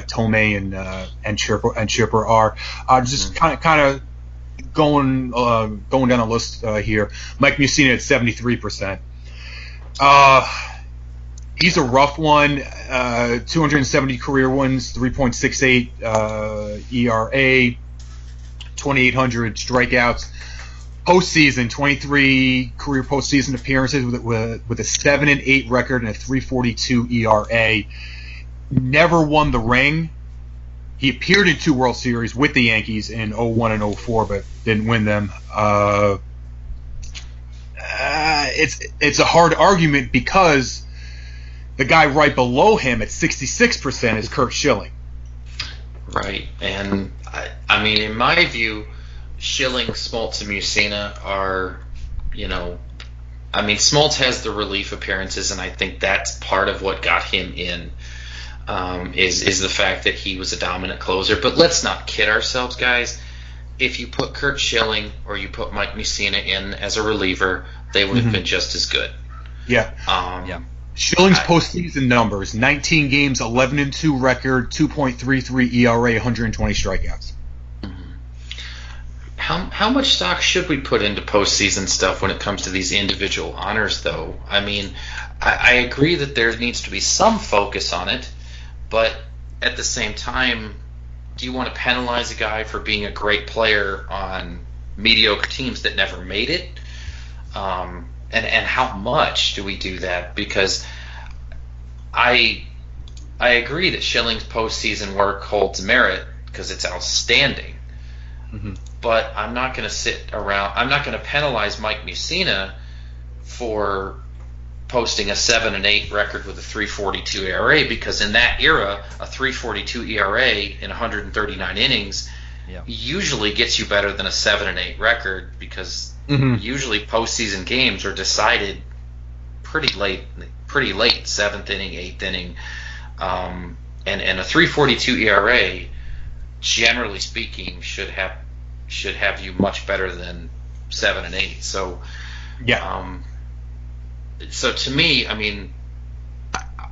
Tomei and Chipper are. Just kind of going down the list here. Mike Mussina at 73%. He's a rough one. 270 career wins, 3.68 ERA, 2,800 strikeouts. Postseason, 23 career postseason appearances with a 7-8 record and a 3.42 ERA. never won the ring. He appeared in 2 World Series with the Yankees in 01 and 04, but didn't win them. It's a hard argument because the guy right below him at 66% is Curt Schilling. Right, and I mean, in my view, Schilling, Smoltz, and Mussina are, I mean, Smoltz has the relief appearances, and I think that's part of what got him in, is the fact that he was a dominant closer. But let's not kid ourselves, guys. If you put Curt Schilling or you put Mike Mussina in as a reliever, they would have been just as good. Yeah. Schilling's postseason numbers: 19 games, 11-2 record, 2.33 ERA, 120 strikeouts. How much stock should we put into postseason stuff when it comes to these individual honors, though? I mean, I agree that there needs to be some focus on it, but at the same time, do you want to penalize a guy for being a great player on mediocre teams that never made it? And how much do we do that? Because I agree that Schilling's postseason work holds merit because it's outstanding. But I'm not going to sit around. I'm not going to penalize Mike Mussina for posting a 7-8 record with a 3.42 ERA, because in that era, a 3.42 ERA in 139 innings usually gets you better than a 7-8 record, because usually postseason games are decided pretty late, 7th inning, 8th inning, and a 3.42 ERA, generally speaking, should have you much better than 7 and 8. So so to me, I mean,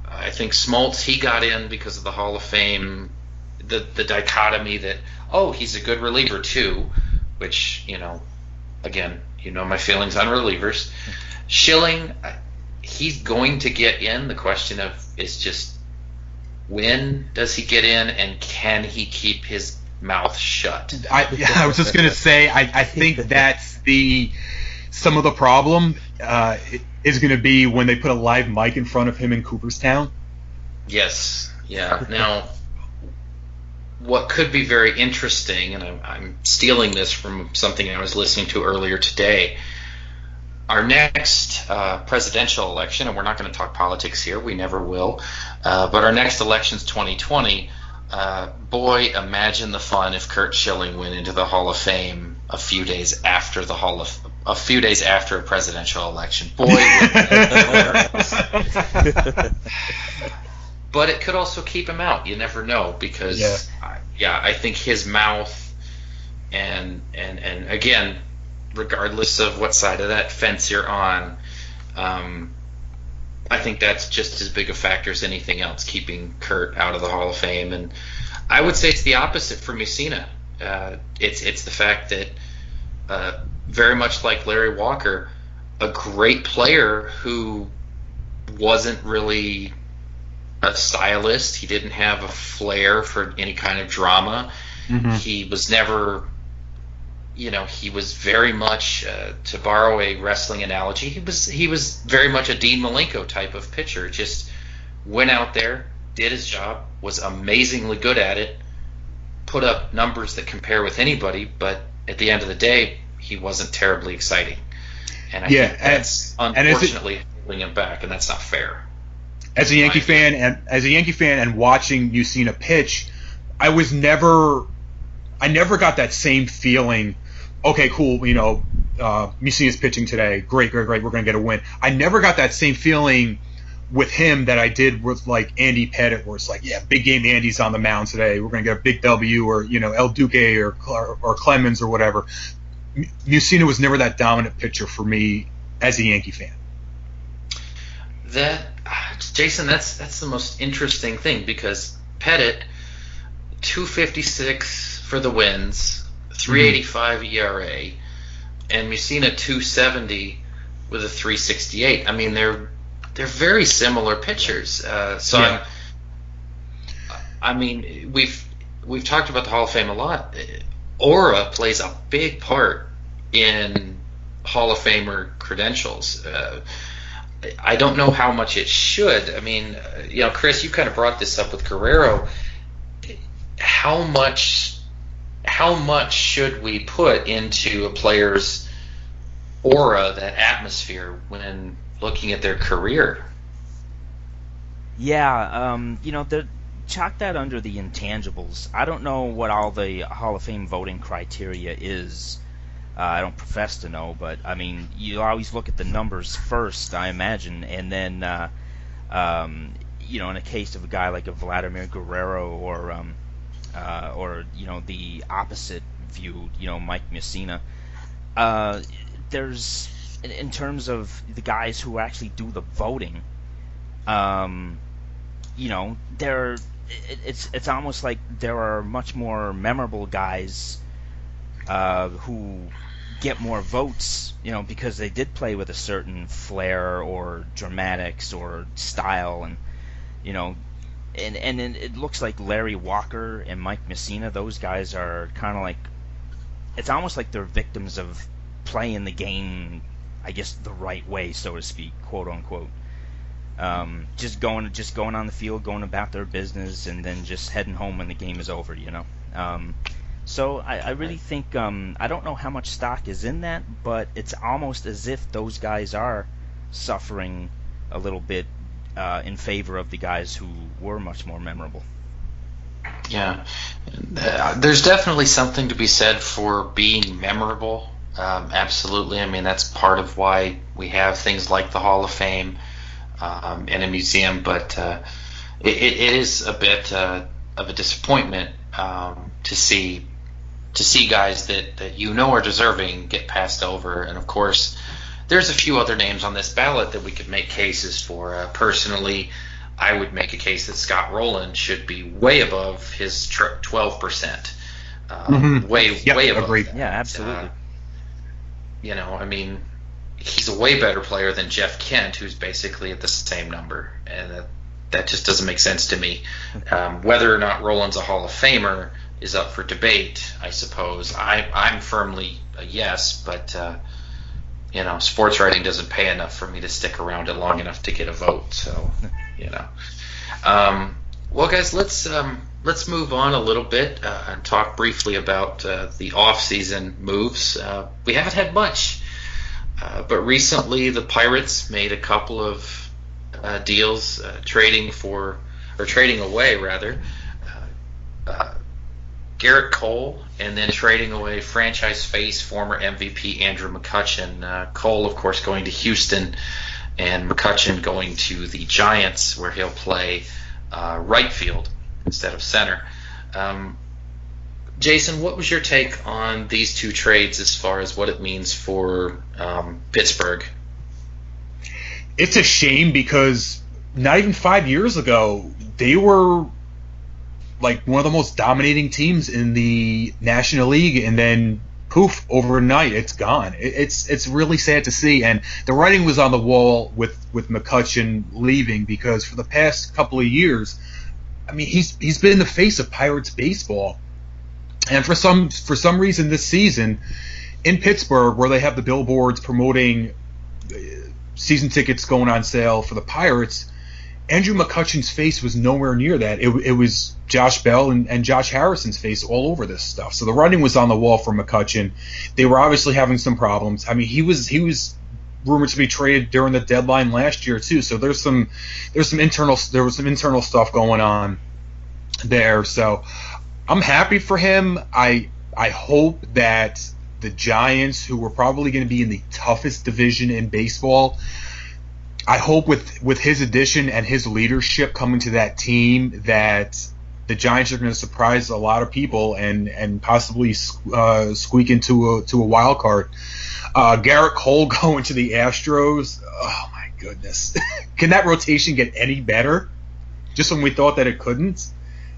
I think Smoltz, he got in because of the Hall of Fame, the dichotomy that, he's a good reliever too, which, again, my feelings on relievers. Schilling, he's going to get in. The question is just, when does he get in, and can he keep his mouth shut? I was just going to say, I think that's some of the problem is going to be when they put a live mic in front of him in Cooperstown. Yes. Yeah. Now, what could be very interesting, and I'm stealing this from something I was listening to earlier today, our next presidential election, and we're not going to talk politics here, we never will, but our next election's 2020. Boy, imagine the fun if Curt Schilling went into the Hall of Fame a few days after a presidential election. Boy, would that be hilarious. But it could also keep him out. You never know, because I think his mouth and again, regardless of what side of that fence you're on, I think that's just as big a factor as anything else, keeping Curt out of the Hall of Fame. And I would say it's the opposite for Mussina. It's the fact that, very much like Larry Walker, a great player who wasn't really a stylist. He didn't have a flair for any kind of drama. He was never, he was very much, to borrow a wrestling analogy, he was very much a Dean Malenko type of pitcher. Just went out there, did his job, was amazingly good at it, put up numbers that compare with anybody, but at the end of the day, he wasn't terribly exciting. And I think that's unfortunately holding him back, and that's not fair. As a Yankee fan and watching Mussina pitch, I never got that same feeling. Okay, cool. Mussina's pitching today. Great. We're going to get a win. I never got that same feeling with him that I did with like Andy Pettitte, where it's like, big game. Andy's on the mound today. We're going to get a big W, or El Duque or Clemens or whatever. Mussina was never that dominant pitcher for me as a Yankee fan. Jason, that's the most interesting thing, because Pettitte, 2.56 for the wins, 3.85 ERA, and Mussina 2.70 with a 3.68. I mean, they're very similar pitchers. I mean, we've talked about the Hall of Fame a lot. Aura plays a big part in Hall of Famer credentials. I don't know how much it should. I mean, Chris, you kind of brought this up with Guerrero. How much should we put into a player's aura, that atmosphere, when looking at their career? Yeah, chalk that under the intangibles. I don't know what all the Hall of Fame voting criteria is. I don't profess to know, but I mean, you always look at the numbers first, I imagine, and then, in a case of a guy like a Vladimir Guerrero or the opposite view, Mike Mussina, there's, in terms of the guys who actually do the voting, it's almost like there are much more memorable guys who get more votes, because they did play with a certain flair or dramatics or style, and it looks like Larry Walker and Mike Mussina, those guys are kind of like, it's almost like they're victims of playing the game, I guess, the right way, so to speak, quote unquote. Just going on the field, going about their business, and then just heading home when the game is over, So I really think, I don't know how much stock is in that, but it's almost as if those guys are suffering a little bit in favor of the guys who were much more memorable. Yeah, there's definitely something to be said for being memorable. Absolutely. I mean, that's part of why we have things like the Hall of Fame and a museum, but it is a bit of a disappointment to see guys that are deserving get passed over. And of course, there's a few other names on this ballot that we could make cases for. Personally, I would make a case that Scott Rowland should be way above his 12%. Way above. Agreed. Yeah, absolutely. I mean, he's a way better player than Jeff Kent, who's basically at the same number, and that just doesn't make sense to me. Whether or not Rowland's a Hall of Famer is up for debate, I suppose. I'm firmly a yes, but sports writing doesn't pay enough for me to stick around it long enough to get a vote. So, well, guys, let's move on a little bit and talk briefly about the off-season moves. We haven't had much, but recently the Pirates made a couple of deals, trading away Garrett Cole, and then trading away franchise face, former MVP Andrew McCutchen. Cole, of course, going to Houston, and McCutchen going to the Giants, where he'll play right field instead of center. Jason, what was your take on these two trades as far as what it means for Pittsburgh? It's a shame because not even 5 years ago, they were like one of the most dominating teams in the National League, and then poof, overnight it's gone. It's really sad to see, and the writing was on the wall with McCutchen leaving, because for the past couple of years, I mean, he's been in the face of Pirates baseball, and for some reason this season in Pittsburgh, where they have the billboards promoting season tickets going on sale for the Pirates, Andrew McCutchen's face was nowhere near that. It was Josh Bell and Josh Harrison's face all over this stuff. So the writing was on the wall for McCutchen. They were obviously having some problems. I mean, he was rumored to be traded during the deadline last year too. So there was some internal stuff going on there. So I'm happy for him. I hope that the Giants, who were probably going to be in the toughest division in baseball, I hope with his addition and his leadership coming to that team, that the Giants are going to surprise a lot of people and possibly squeak into a wild card. Garrett Cole going to the Astros. Oh my goodness, can that rotation get any better? Just when we thought that it couldn't.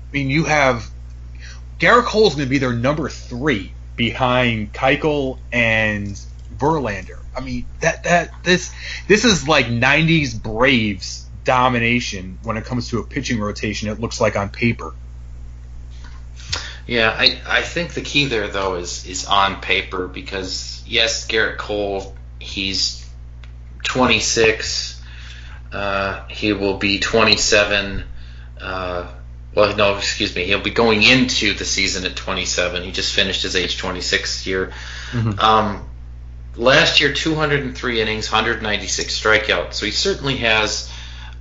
I mean, you have Garrett Cole's going to be their number 3 behind Keuchel and Verlander. I mean, this is like 90s Braves domination when it comes to a pitching rotation, it looks like on paper. Yeah, I think the key there, though, is on paper, because, yes, Garrett Cole, he's 26, He will be 27. Well, no, excuse me. He'll be going into the season at 27. He just finished his age 26 year. Last year, 203 innings, 196 strikeouts. So he certainly has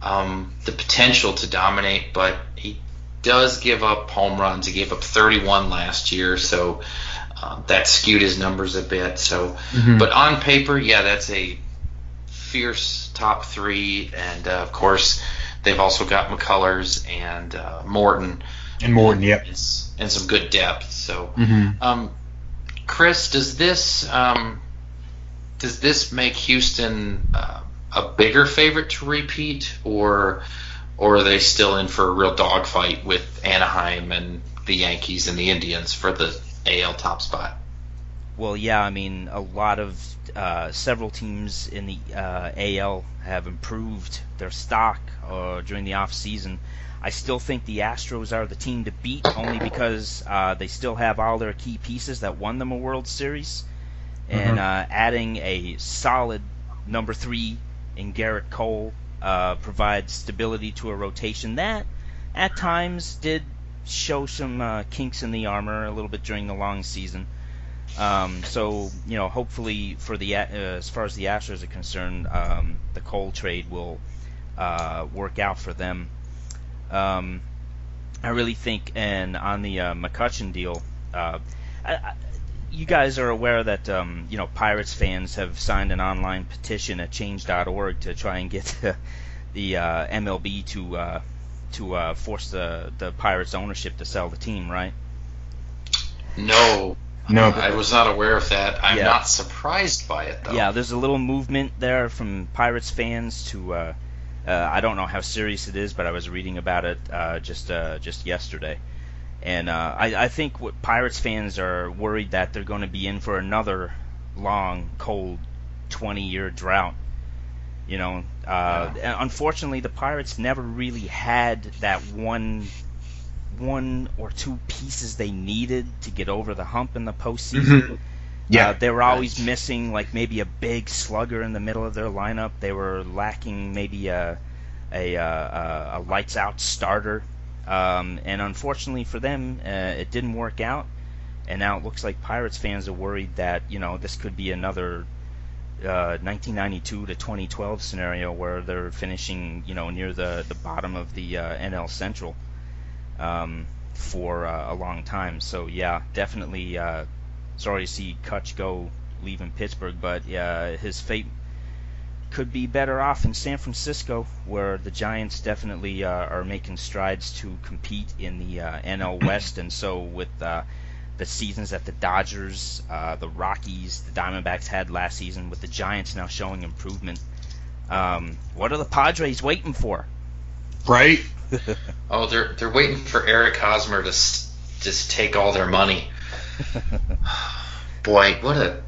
the potential to dominate, but he does give up home runs. He gave up 31 last year, so that skewed his numbers a bit. So, but on paper, yeah, that's a fierce top three, and of course, they've also got McCullers and Morton. And Morton, yep. And some good depth. So, Chris, does this make Houston a bigger favorite to repeat, or are they still in for a real dogfight with Anaheim and the Yankees and the Indians for the AL top spot? Well, yeah, I mean, a lot of several teams in the AL have improved their stock during the off season. I still think the Astros are the team to beat, only because they still have all their key pieces that won them a World Series, and adding a solid number 3 in Garrett Cole provides stability to a rotation that at times did show some kinks in the armor a little bit during the long season. So, hopefully for the as far as the Astros are concerned, the Cole trade will work out for them. I really think, and on the McCutchen deal, you guys are aware that Pirates fans have signed an online petition at change.org to try and get the MLB to force the Pirates ownership to sell the team, right? No, I was not aware of that. I'm not surprised by it, though. Yeah, there's a little movement there from Pirates fans to. I don't know how serious it is, but I was reading about it just yesterday, and I think what Pirates fans are worried that they're going to be in for another long, cold, 20-year drought. Unfortunately, the Pirates never really had that one or two pieces they needed to get over the hump in the postseason. They were always missing, like, maybe a big slugger in the middle of their lineup. They were lacking maybe a lights-out starter. And unfortunately for them, it didn't work out. And now it looks like Pirates fans are worried that, this could be another 1992 to 2012 scenario where they're finishing, near the bottom of the NL Central for a long time. So, yeah, definitely sorry to see Kutch go leaving Pittsburgh, but his fate could be better off in San Francisco, where the Giants definitely are making strides to compete in the NL West. And so with the seasons that the Dodgers, the Rockies, the Diamondbacks had last season, with the Giants now showing improvement, what are the Padres waiting for? Right? Oh, they're waiting for Eric Hosmer to just take all their money. Boy, what a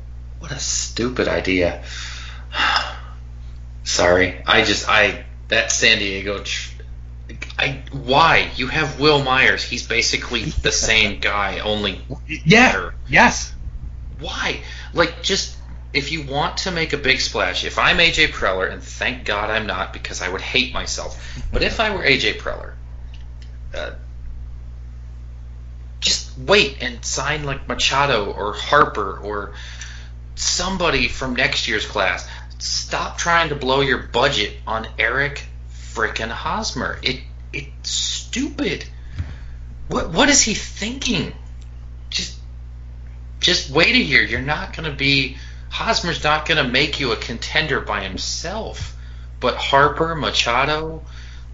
stupid idea. Sorry, that San Diego. Why? You have Will Myers. He's basically the same guy, only better. Yes. Why? Like, just if you want to make a big splash. If I'm AJ Preller, and thank God I'm not, because I would hate myself. But if I were AJ Preller, just wait and sign like Machado or Harper or somebody from next year's class. Stop trying to blow your budget on Eric frickin' Hosmer. It's stupid. What is he thinking? Just wait a year. You're not going to be. Hosmer's not going to make you a contender by himself. But Harper, Machado,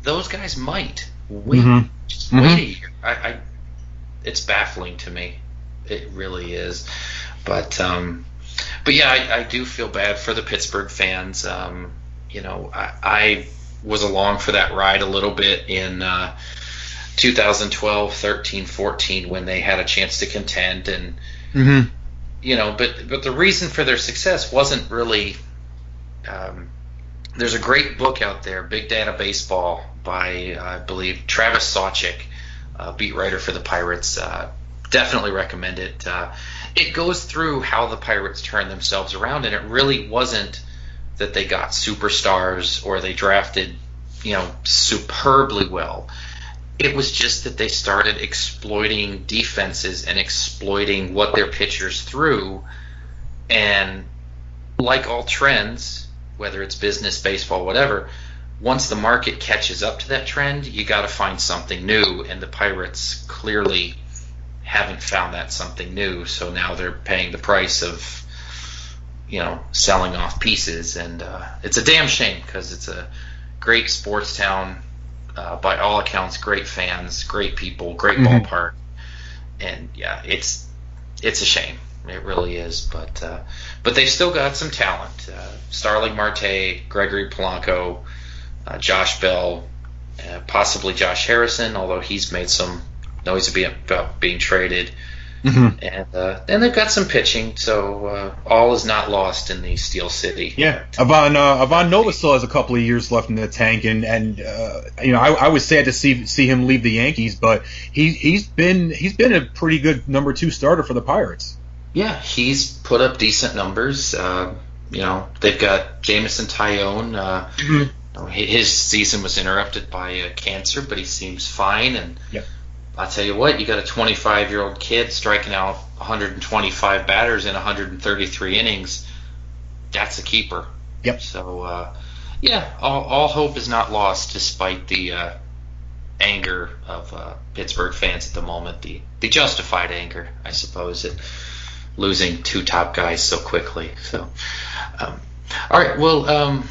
those guys might. Wait. Just wait a year. It's baffling to me. It really is. But yeah, I do feel bad for the Pittsburgh fans. I was along for that ride a little bit in 2012, 13, 14 when they had a chance to contend, and but the reason for their success wasn't really. There's a great book out there, Big Data Baseball, by I believe Travis Sawchik, beat writer for the Pirates. Definitely recommend it. It goes through how the Pirates turned themselves around, and it really wasn't that they got superstars or they drafted, superbly well. It was just that they started exploiting defenses and exploiting what their pitchers threw. And like all trends, whether it's business, baseball, whatever, once the market catches up to that trend, you got to find something new. And the Pirates clearly haven't found that something new. So now they're paying the price of, selling off pieces. And it's a damn shame because it's a great sports town. By all accounts, great fans, great people, great ballpark, and yeah, it's a shame. It really is, but they've still got some talent. Starling Marte, Gregory Polanco, Josh Bell, possibly Josh Harrison, although he's made some noise about being traded. And they've got some pitching, so all is not lost in the Steel City. Yeah, Ivan Nova still has a couple of years left in the tank, and I was sad to see him leave the Yankees, but he's been a pretty good number 2 starter for the Pirates. Yeah, he's put up decent numbers. They've got Jameson Taillon. His season was interrupted by cancer, but he seems fine, and. Yep. I'll tell you what, you got a 25-year-old kid striking out 125 batters in 133 innings. That's a keeper. Yep. So, all hope is not lost despite the anger of Pittsburgh fans at the moment. The justified anger, I suppose, at losing 2 top guys so quickly. So, all right, well,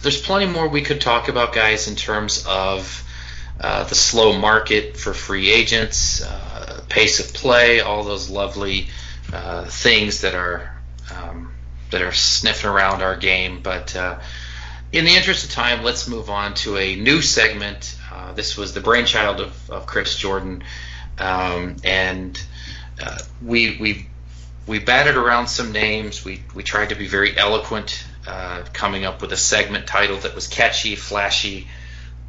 there's plenty more we could talk about, guys, in terms of the slow market for free agents, pace of play, all those lovely things that are sniffing around our game. But in the interest of time, let's move on to a new segment. This was the brainchild of Chris Jordan, and we batted around some names. We tried to be very eloquent, coming up with a segment title that was catchy, flashy,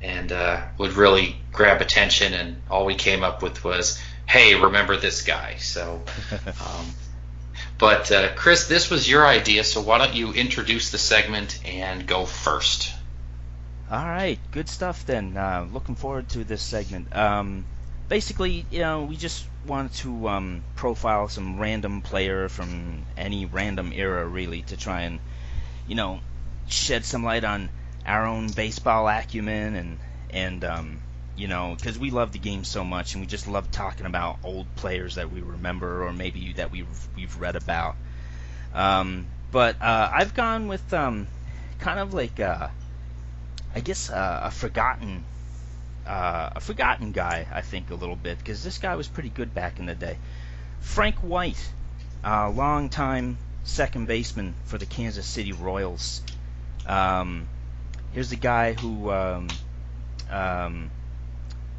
and would really grab attention, and all we came up with was, hey, remember this guy. So, but Chris, this was your idea, so why don't you introduce the segment and go first? All right, good stuff then. Looking forward to this segment. Basically, we just wanted to profile some random player from any random era, really, to try and, shed some light on our own baseball acumen and because we love the game so much, and we just love talking about old players that we remember or maybe that we've read about. But I've gone with kind of like a forgotten guy, I think, a little bit, because this guy was pretty good back in the day. Frank White, long-time second baseman for the Kansas City Royals. Here's the guy who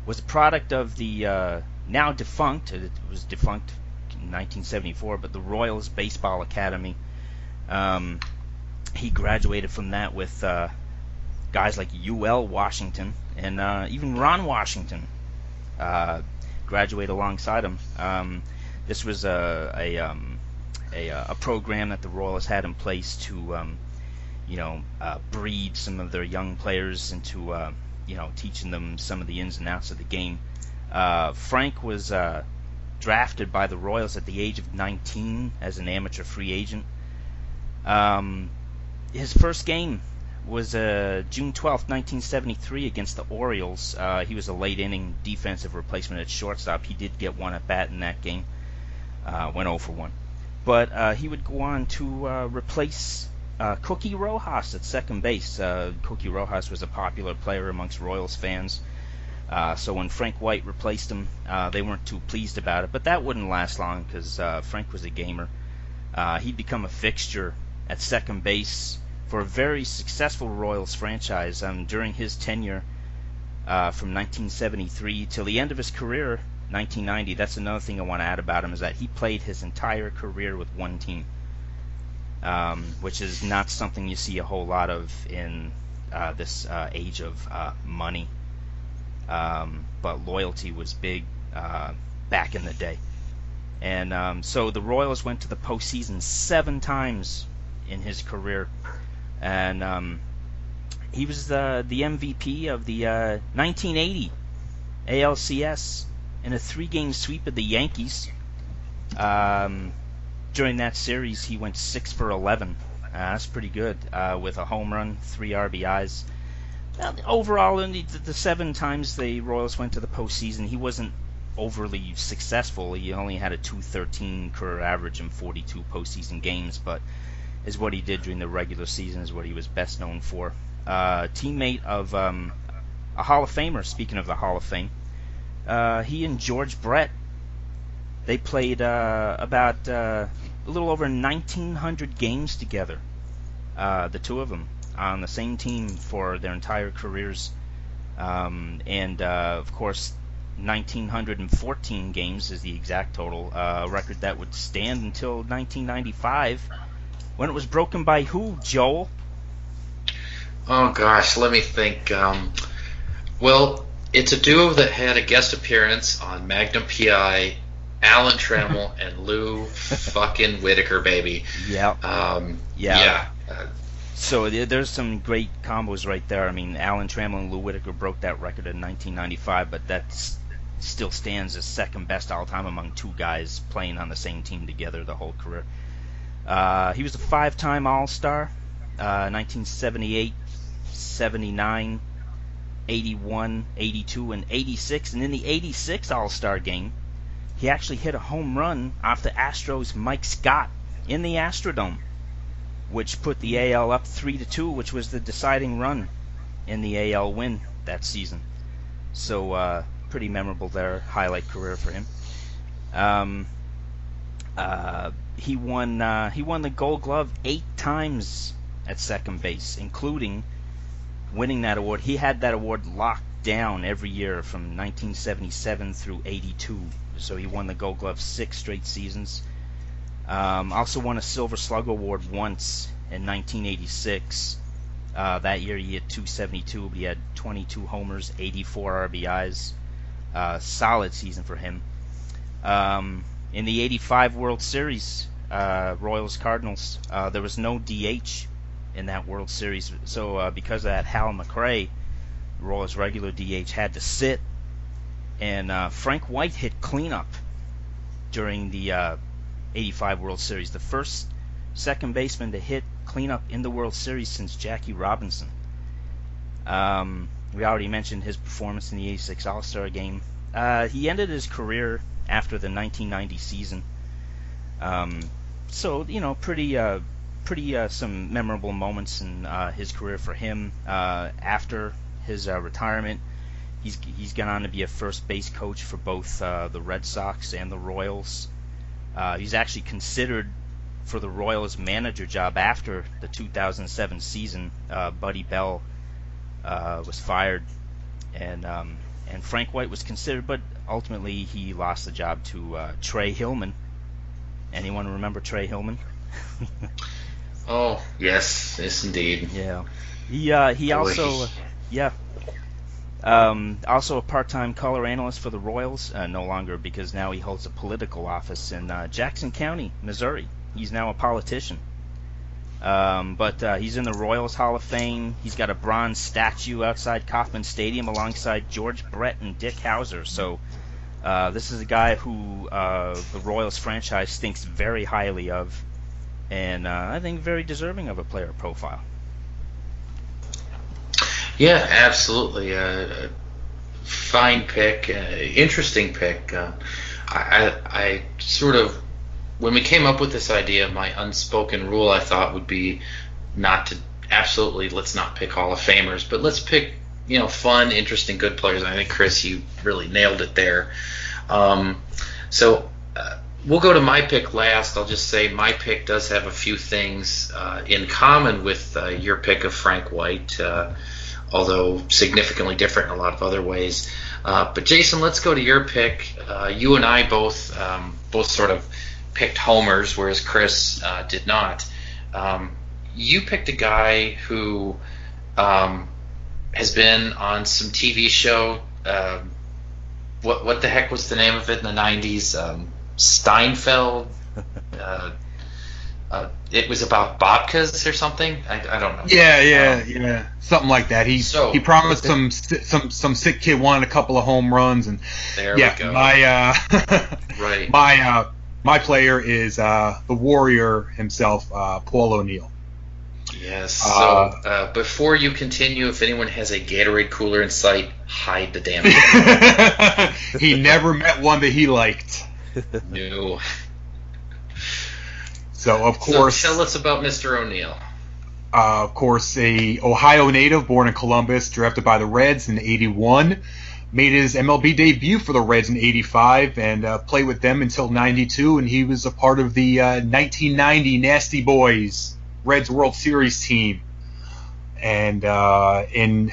was a product of the now defunct, it was defunct in 1974, but the Royals Baseball Academy. He graduated from that with guys like U.L. Washington and even Ron Washington graduated alongside him. This was a program that the Royals had in place to breed some of their young players into, teaching them some of the ins and outs of the game. Frank was drafted by the Royals at the age of 19 as an amateur free agent. His first game was June 12th, 1973 against the Orioles. He was a late inning defensive replacement at shortstop. He did get one at bat in that game. Went 0 for 1. But he would go on to replace Cookie Rojas at second base. Cookie Rojas was a popular player amongst Royals fans. So when Frank White replaced him, they weren't too pleased about it. But that wouldn't last long because Frank was a gamer. He'd become a fixture at second base for a very successful Royals franchise during his tenure from 1973 till the end of his career, 1990. That's another thing I want to add about him, is that he played his entire career with one team, which is not something you see a whole lot of in this age of money. But loyalty was big back in the day. And so the Royals went to the postseason 7 times in his career. and he was the MVP of the 1980 ALCS in a 3-game sweep of the Yankees. During that series, he went 6 for 11. That's pretty good, with a home run, 3 RBIs. Overall, in the 7 times the Royals went to the postseason, he wasn't overly successful. He only had a .213 career average in 42 postseason games, but is what he did during the regular season is what he was best known for. Teammate of a Hall of Famer. Speaking of the Hall of Fame, he and George Brett, they played about a little over 1,900 games together, the two of them, on the same team for their entire careers. And of course, 1,914 games is the exact total, record that would stand until 1995, when it was broken by who, Joel? Oh gosh, let me think. Well, it's a duo that had a guest appearance on Magnum PI, Alan Trammell and Lou fucking Whitaker, baby. Yeah. So there's some great combos right there. I mean, Alan Trammell and Lou Whitaker broke that record in 1995, but that still stands as second best all time among two guys playing on the same team together the whole career. He was a 5-time All-Star, 1978, 79, 81, 82, and 86. And in the 86 All-Star game, he actually hit a home run off the Astros' Mike Scott in the Astrodome, which put the AL up 3-2, which was the deciding run in the AL win that season. So pretty memorable there, highlight career for him. He won the Gold Glove 8 times at second base, including winning that award. He had that award locked down every year from 1977 through 82. So he won the Gold Glove 6 straight seasons. Also won a Silver Slug Award once in 1986. That year he hit .272, but he had 22 homers, 84 RBIs. Solid season for him. In the 85 World Series, Royals-Cardinals, there was no DH in that World Series. So because of that, Hal McRae, Royals regular DH, had to sit. And Frank White hit cleanup during the 85 World Series. The first second baseman to hit cleanup in the World Series since Jackie Robinson. We already mentioned his performance in the 86 All-Star game. He ended his career after the 1990 season. So, pretty some memorable moments in his career for him. After his retirement, he's gone on to be a first base coach for both the Red Sox and the Royals. He's actually considered for the Royals manager job after the 2007 season. Buddy Bell was fired, and Frank White was considered, but ultimately he lost the job to Trey Hillman. Anyone remember Trey Hillman? Oh yes, indeed. Yeah, he also also a part-time color analyst for the Royals. No longer, because now he holds a political office in Jackson County, Missouri. He's now a politician. But he's in the Royals Hall of Fame. He's got a bronze statue outside Kauffman Stadium alongside George Brett and Dick Howser. So this is a guy who the Royals franchise thinks very highly of, and I think very deserving of a player profile. Yeah, absolutely. Fine pick, interesting pick. I sort of, when we came up with this idea, my unspoken rule I thought would be let's not pick Hall of Famers, but let's pick, fun, interesting, good players. And I think, Chris, you really nailed it there. So we'll go to my pick last. I'll just say my pick does have a few things in common with your pick of Frank White, although significantly different in a lot of other ways. But Jason, let's go to your pick. You and I both sort of picked homers, whereas Chris did not. You picked a guy who has been on some TV show. What the heck was the name of it in the 90s? Steinfeld. It was about babkas or something. I don't know. Yeah, something like that. He promised some sick kid wanted a couple of home runs, and there we go. Right. My player is the Warrior himself, Paul O'Neill. Yes. So before you continue, if anyone has a Gatorade cooler in sight, hide the damn thing. He never met one that he liked. No. So, of course... So tell us about Mr. O'Neill. Of course, a Ohio native, born in Columbus, drafted by the Reds in '81. Made his MLB debut for the Reds in '85 and played with them until '92, and he was a part of the 1990 Nasty Boys Reds World Series team. And in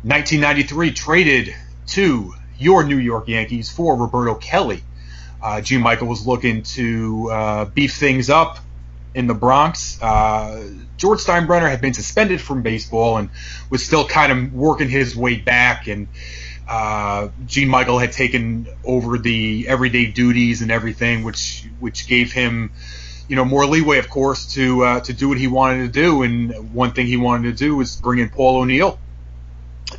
1993, traded to your New York Yankees for Roberto Kelly. Gene Michael was looking to beef things up in the Bronx. George Steinbrenner had been suspended from baseball and was still kind of working his way back, and Gene Michael had taken over the everyday duties and everything, which gave him, more leeway, of course, to do what he wanted to do. And one thing he wanted to do was bring in Paul O'Neill,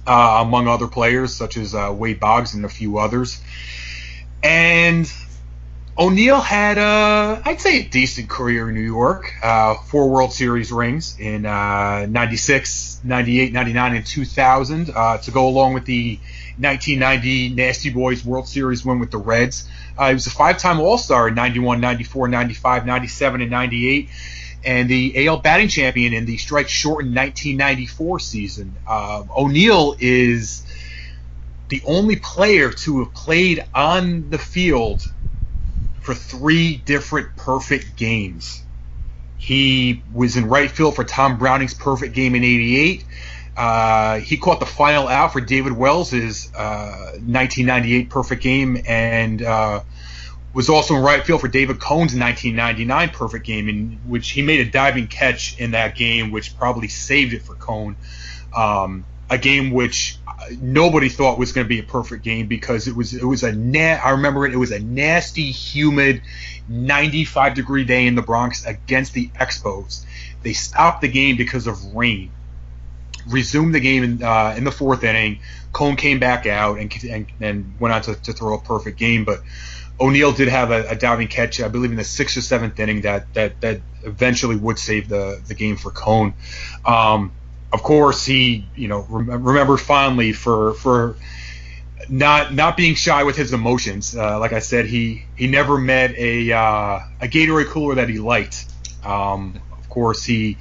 among other players such as Wade Boggs and a few others. And O'Neill had, I'd say, a decent career in New York. 4 World Series rings in 96, 98, 99, and 2000 to go along with the 1990 Nasty Boys World Series win with the Reds. He was a 5-time All-Star in 91, 94, 95, 97, and 98, and the AL batting champion in the strike-shortened 1994 season. O'Neill is the only player to have played on the field for 3 different perfect games. He was in right field for Tom Browning's perfect game in '88. He caught the final out for David Wells's 1998 perfect game, and was also in right field for David Cohn's 1999 perfect game, in which he made a diving catch in that game, which probably saved it for Cohn. A game which nobody thought was going to be a perfect game because it was I remember it was a nasty, humid, 95-degree day in the Bronx against the Expos. They stopped the game because of rain. Resumed the game in the 4th inning. Cohn came back out and went on to throw a perfect game, but O'Neill did have a diving catch, I believe, in the 6th or 7th inning that eventually would save the game for Cohn. Of course, he remembered fondly for not being shy with his emotions. Like I said, he never met a Gatorade cooler that he liked. Of course, he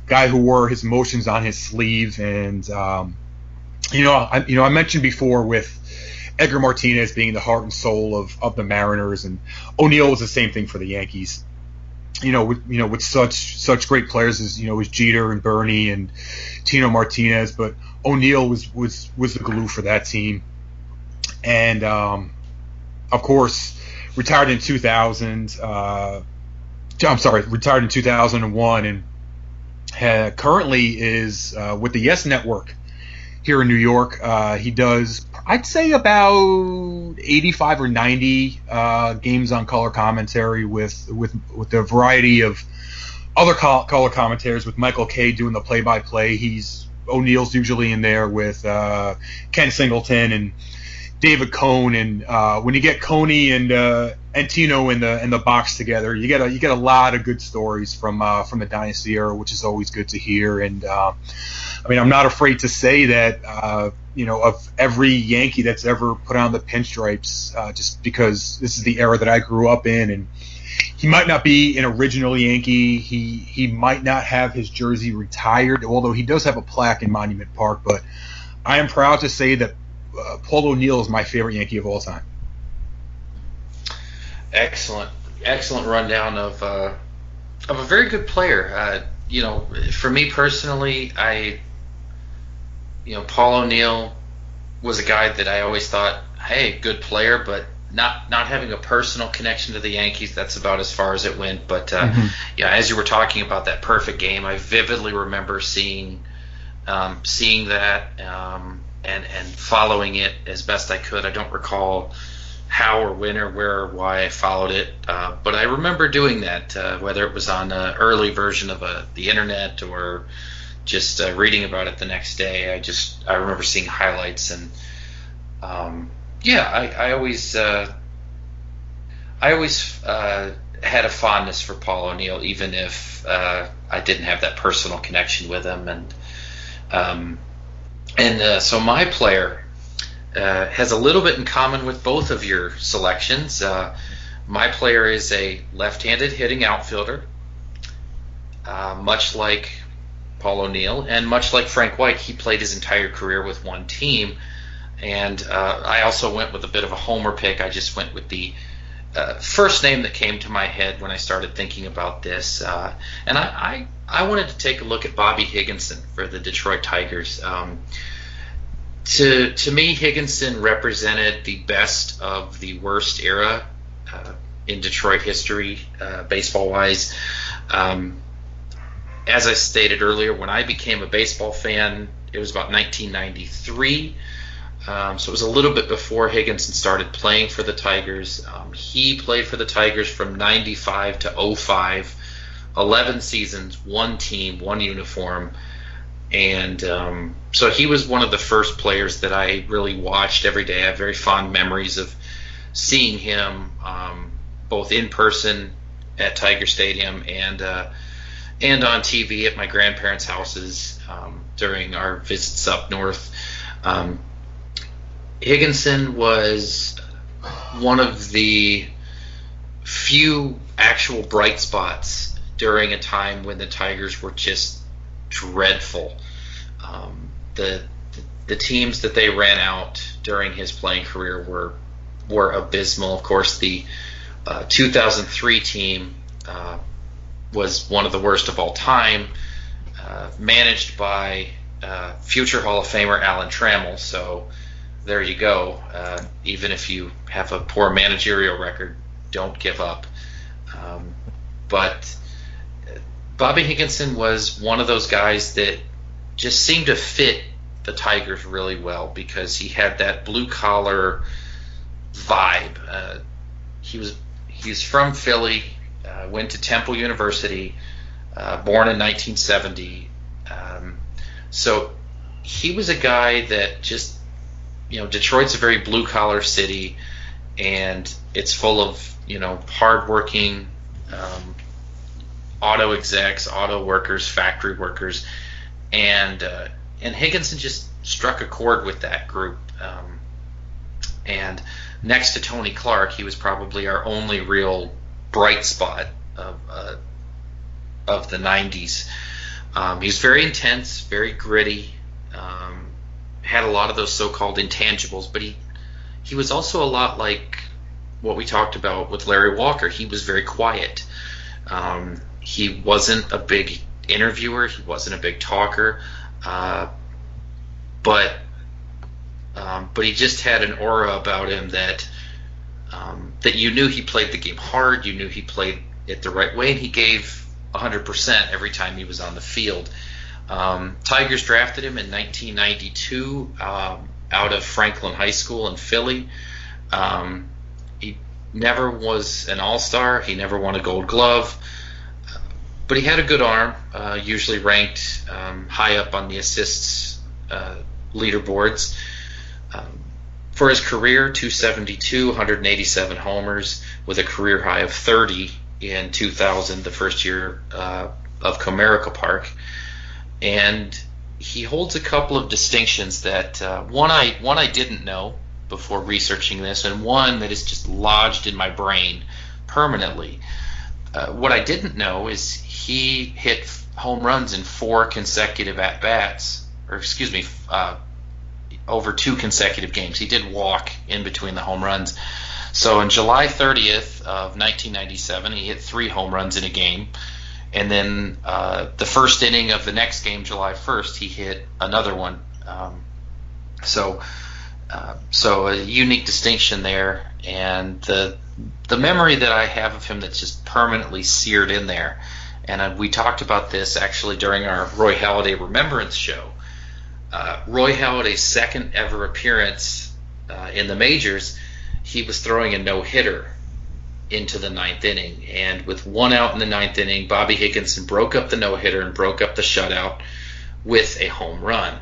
guy who wore his emotions on his sleeve, and I mentioned before with Edgar Martinez being the heart and soul of the Mariners, and O'Neill was the same thing for the Yankees. With such great players as Jeter and Bernie and Tino Martinez, but O'Neill was the glue for that team. And of course, retired in 2001, and currently is with the Yes Network here in New York. He does, I'd say, about 85 or 90 games on color commentary with a variety of other color commentators, with Michael Kay doing the play-by-play. O'Neill's usually in there with Ken Singleton and David Cohn, and when you get Coney and Tino in the box together, you get a lot of good stories from the Dynasty era, which is always good to hear. And I'm not afraid to say that of every Yankee that's ever put on the pinstripes, just because this is the era that I grew up in, and he might not be an original Yankee. He might not have his jersey retired, although he does have a plaque in Monument Park. But I am proud to say that Paul O'Neill is my favorite Yankee of all time. Excellent rundown of a very good player. For me personally, Paul O'Neill was a guy that I always thought, hey, good player, but not having a personal connection to the Yankees. That's about as far as it went. But as you were talking about that perfect game, I vividly remember seeing that and following it as best I could. I don't recall how or when or where or why I followed it, but I remember doing that, whether it was on an early version of the internet or just reading about it the next day. I remember seeing highlights, and I always had a fondness for Paul O'Neill, even if I didn't have that personal connection with him. And so my player has a little bit in common with both of your selections. My player is a left-handed hitting outfielder, much like Paul O'Neill, and much like Frank White, he played his entire career with one team. And I also went with a bit of a homer pick. I just went with the first name that came to my head when I started thinking about this. And I wanted to take a look at Bobby Higginson for the Detroit Tigers. To me, Higginson represented the best of the worst era in Detroit history, baseball-wise. As I stated earlier, when I became a baseball fan, it was about 1993. So it was a little bit before Higginson started playing for the Tigers. He played for the Tigers from 95 to 05, 11 seasons, one team, one uniform. And so he was one of the first players that I really watched every day. I have very fond memories of seeing him both in person at Tiger Stadium and on TV at my grandparents' houses during our visits up north. Higginson was one of the few actual bright spots during a time when the Tigers were just dreadful. The teams that they ran out during his playing career were abysmal. Of course, the 2003 team was one of the worst of all time, managed by future Hall of Famer Alan Trammell. So there you go. Even if you have a poor managerial record, don't give up. But Bobby Higginson was one of those guys that just seemed to fit the Tigers really well because he had that blue collar vibe. He's from Philly, went to Temple University, born in 1970. So he was a guy that just, Detroit's a very blue collar city, and it's full of hardworking auto execs, auto workers, factory workers, and Higginson just struck a chord with that group. And next to Tony Clark, he was probably our only real bright spot of the 90s. He was very intense, very gritty, had a lot of those so-called intangibles, but he was also a lot like what we talked about with Larry Walker. He was very quiet. He wasn't a big interviewer. He wasn't a big talker. But he just had an aura about him that you knew he played the game hard. You knew he played it the right way, and he gave 100% every time he was on the field. Tigers drafted him in 1992 out of Franklin High School in Philly. He never was an all-star. He never won a Gold Glove. But he had a good arm, usually ranked high up on the assists leaderboards. For his career, 272, 187 homers, with a career high of 30 in 2000, the first year of Comerica Park. And he holds a couple of distinctions that one I didn't know before researching this, and one that is just lodged in my brain permanently. What I didn't know is he hit home runs in 4 consecutive at-bats, over 2 consecutive games. He did walk in between the home runs. So on July 30th of 1997, he hit 3 home runs in a game. And then the first inning of the next game, July 1st, he hit another one. So a unique distinction there. And the memory that I have of him that's just permanently seared in there, and we talked about this actually during our Roy Halladay Remembrance show. Roy Halladay's second ever appearance in the majors, he was throwing a no-hitter into the ninth inning. And with one out in the ninth inning, Bobby Higginson broke up the no-hitter and broke up the shutout with a home run.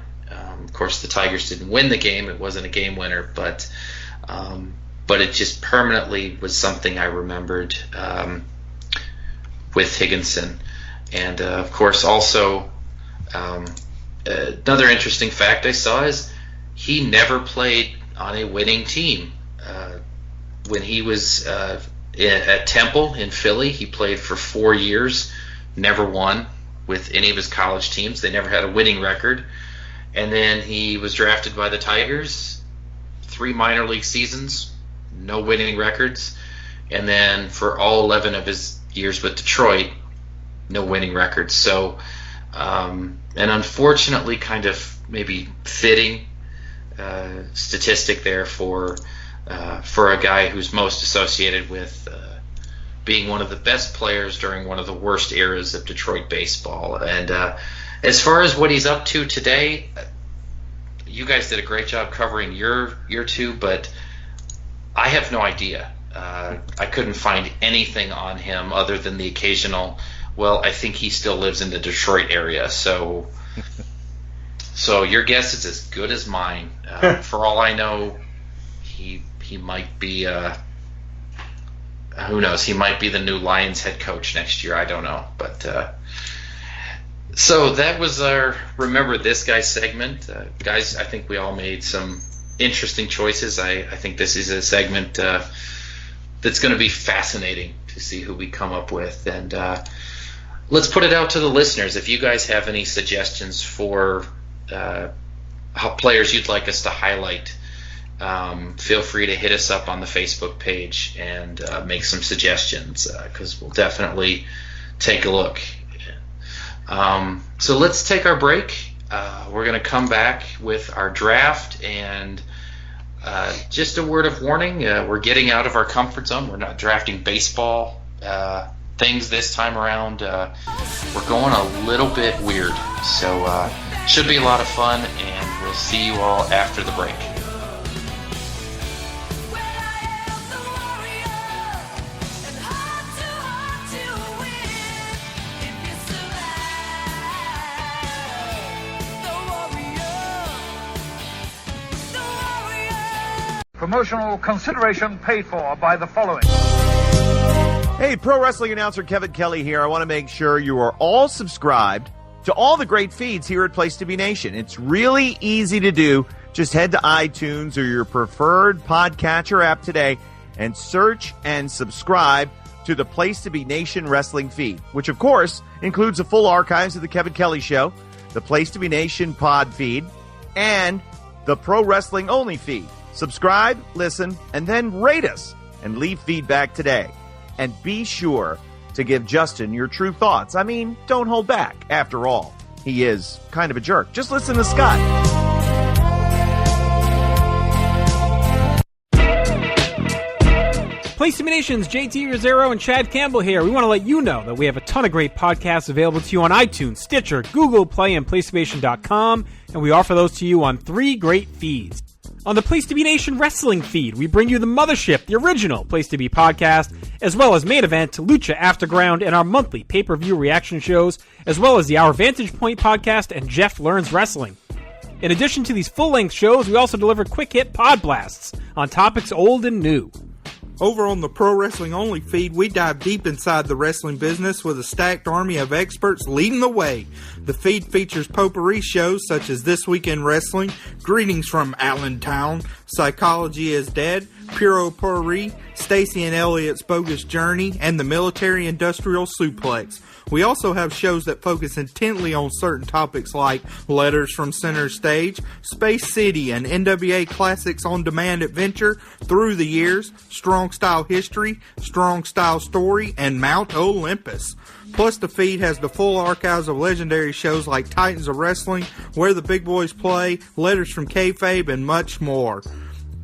Of course, the Tigers didn't win the game. It wasn't a game winner, but it just permanently was something I remembered with Higginson. And, of course, also another interesting fact I saw is he never played on a winning team. When he was at Temple in Philly, he played for 4 years, never won with any of his college teams. They never had a winning record. And then he was drafted by the Tigers, 3 minor league seasons, no winning records. And then for all 11 of his years with Detroit, no winning records. So an unfortunately kind of maybe fitting statistic there for a guy who's most associated with being one of the best players during one of the worst eras of Detroit baseball. And as far as what he's up to today, you guys did a great job covering your two, but I have no idea. I couldn't find anything on him other than the occasional, well, I think he still lives in the Detroit area. So your guess is as good as mine. For all I know, he might be, who knows, he might be the new Lions head coach next year. I don't know. But so that was our Remember This Guy segment. Guys, I think we all made some interesting choices. I think this is a segment that's going to be fascinating to see who we come up with. And let's put it out to the listeners. If you guys have any suggestions for how players you'd like us to highlight, feel free to hit us up on the Facebook page and make some suggestions, because we'll definitely take a look. So let's take our break. We're going to come back with our draft, and just a word of warning, we're getting out of our comfort zone. We're not drafting baseball things this time around. We're going a little bit weird, so should be a lot of fun, and we'll see you all after the break. Promotional consideration paid for by the following. Hey, pro wrestling announcer Kevin Kelly here. I want to make sure you are all subscribed to all the great feeds here at Place to Be Nation. It's really easy to do. Just head to iTunes or your preferred podcatcher app today and search and subscribe to the Place to Be Nation wrestling feed, which of course includes the full archives of the Kevin Kelly Show, the Place to Be Nation pod feed, and the Pro Wrestling Only feed. Subscribe, listen, and then rate us and leave feedback today. And be sure to give Justin your true thoughts. I mean, don't hold back. After all, he is kind of a jerk. Just listen to Scott. Place to Be Nation's JT Rosero and Chad Campbell here. We want to let you know that we have a ton of great podcasts available to you on iTunes, Stitcher, Google Play, and PlaceToBeNation.com, and we offer those to you on 3 great feeds. On the Place to Be Nation wrestling feed, we bring you the Mothership, the original Place to Be podcast, as well as Main Event, Lucha Afterground, and our monthly pay-per-view reaction shows, as well as the Our Vantage Point podcast and Jeff Learns Wrestling. In addition to these full-length shows, we also deliver quick-hit pod blasts on topics old and new. Over on the Pro Wrestling Only feed, we dive deep inside the wrestling business with a stacked army of experts leading the way. The feed features potpourri shows such as This Week in Wrestling, Greetings from Allentown, Psychology is Dead, Puro Potpourri, Stacy and Elliot's Bogus Journey, and the Military Industrial Suplex. We also have shows that focus intently on certain topics like Letters from Center Stage, Space City, and NWA Classics on Demand Adventure, Through the Years, Strong Style History, Strong Style Story, and Mount Olympus. Plus, the feed has the full archives of legendary shows like Titans of Wrestling, Where the Big Boys Play, Letters from Kayfabe, and much more.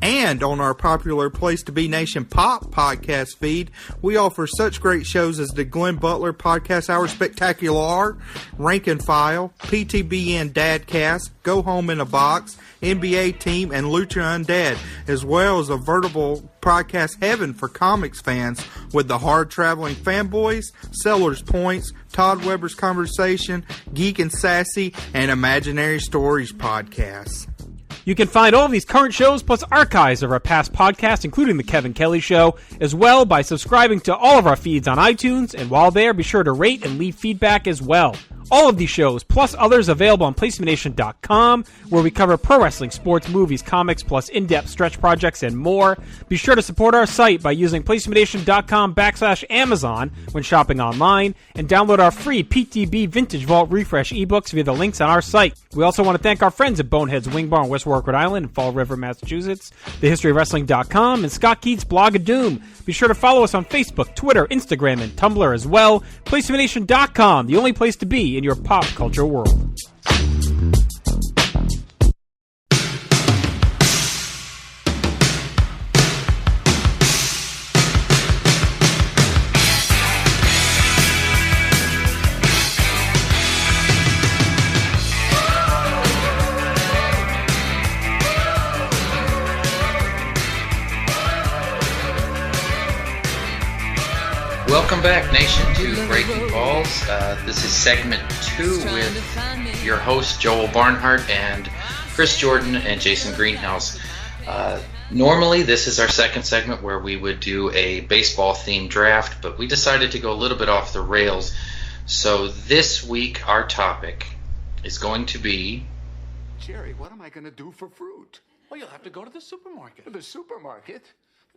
And on our popular Place to Be Nation Pop podcast feed, we offer such great shows as the Glenn Butler Podcast Hour Spectacular, Rank and File, PTBN Dadcast, Go Home in a Box, NBA Team, and Lucha Undead, as well as a veritable podcast heaven for comics fans with the Hard Traveling Fanboys, Sellers Points, Todd Weber's Conversation, Geek and Sassy, and Imaginary Stories podcasts. You can find all of these current shows plus archives of our past podcasts, including The Kevin Kelly Show, as well by subscribing to all of our feeds on iTunes, and while there, be sure to rate and leave feedback as well. All of these shows, plus others, available on PlaceToBeNation.com, where we cover pro wrestling, sports, movies, comics, plus in-depth stretch projects and more. Be sure to support our site by using PlaceToBeNation.com/Amazon when shopping online, and download our free PTB Vintage Vault Refresh ebooks via the links on our site. We also want to thank our friends at Bonehead's Wing Bar in West Warwick, Rhode Island, and Fall River, Massachusetts, TheHistoryOfWrestling.com, and Scott Keats' Blog of Doom. Be sure to follow us on Facebook, Twitter, Instagram, and Tumblr as well. PlaceToBeNation.com, the only place to be in your pop culture world. Welcome back, Nation, to Breaking Balls. This is segment 2 with your host, Joel Barnhart, and Chris Jordan and Jason Greenhouse. Normally, this is our second segment where we would do a baseball-themed draft, but we decided to go a little bit off the rails. So this week, our topic is going to be... Jerry, what am I going to do for fruit? Well, you'll have to go to the supermarket. The supermarket?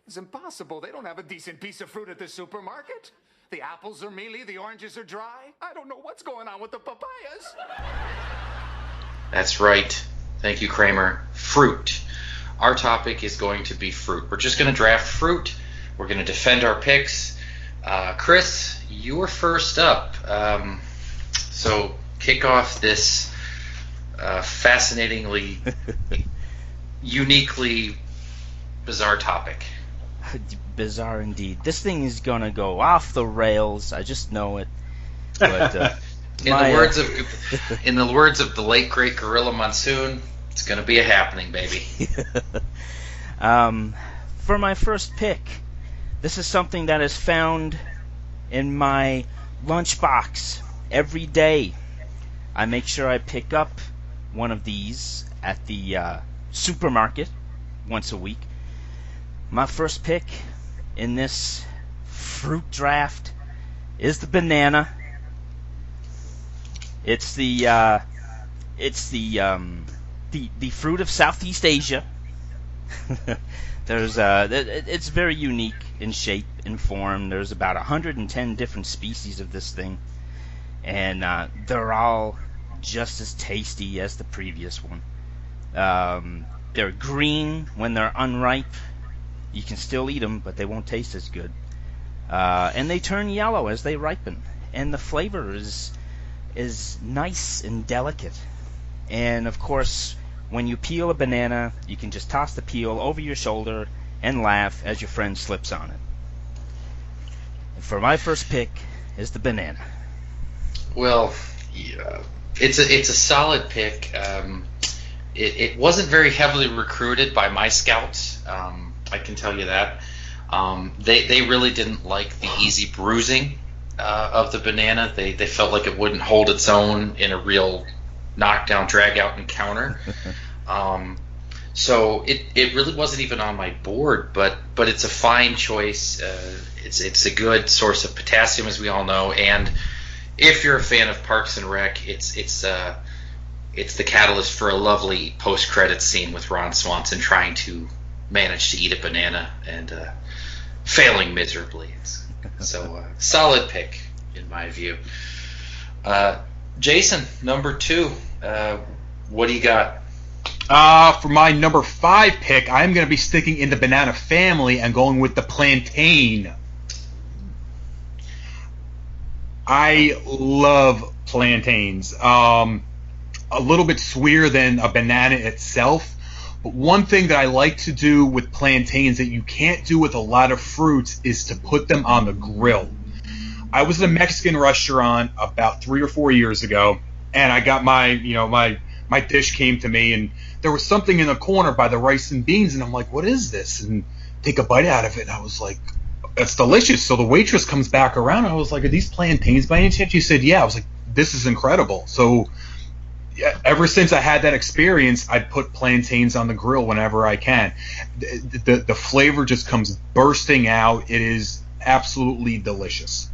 It's impossible. They don't have a decent piece of fruit at the supermarket. The apples are mealy, the oranges are dry. I don't know what's going on with the papayas. That's right. Thank you, Kramer. Fruit. Our topic is going to be fruit. We're just going to draft fruit. We're going to defend our picks. Chris, you're first up. So kick off this fascinatingly, uniquely bizarre topic. Bizarre indeed. This thing is gonna go off the rails. I just know it. But in the words of the late great Gorilla Monsoon, it's gonna be a happening, baby. For my first pick, this is something that is found in my lunchbox every day. I make sure I pick up one of these at the supermarket once a week. My first pick in this fruit draft is the banana. It's the fruit of Southeast Asia. It's very unique in shape and form. There's about 110 different species of this thing, and they're all just as tasty as the previous one. They're green when they're unripe. You can still eat them, but they won't taste as good. And they turn yellow as they ripen. And the flavor is nice and delicate. And, of course, when you peel a banana, you can just toss the peel over your shoulder and laugh as your friend slips on it. And for my first pick is the banana. Well, yeah, it's a solid pick. It wasn't very heavily recruited by my scouts. I can tell you that. They really didn't like the easy bruising of the banana. They felt like it wouldn't hold its own in a real knockdown, drag-out encounter. So it really wasn't even on my board, but it's a fine choice. It's a good source of potassium, as we all know, and if you're a fan of Parks and Rec, it's the catalyst for a lovely post-credits scene with Ron Swanson trying to manage to eat a banana and failing miserably. So solid pick in my view. Jason, number 2. What do you got? For my number 5 pick, I'm going to be sticking in the banana family and going with the plantain. I love plantains. A little bit sweeter than a banana itself, But one thing that I like to do with plantains that you can't do with a lot of fruits is to put them on the grill. I was at a Mexican restaurant about 3 or 4 years ago, and I got my dish came to me, and there was something in the corner by the rice and beans, and I'm like, what is this? And take a bite out of it, and I was like, that's delicious. So the waitress comes back around, and I was like, are these plantains by any chance? She said, yeah. I was like, this is incredible. So ever since I had that experience, I put plantains on the grill whenever I can. The flavor just comes bursting out. It is absolutely delicious.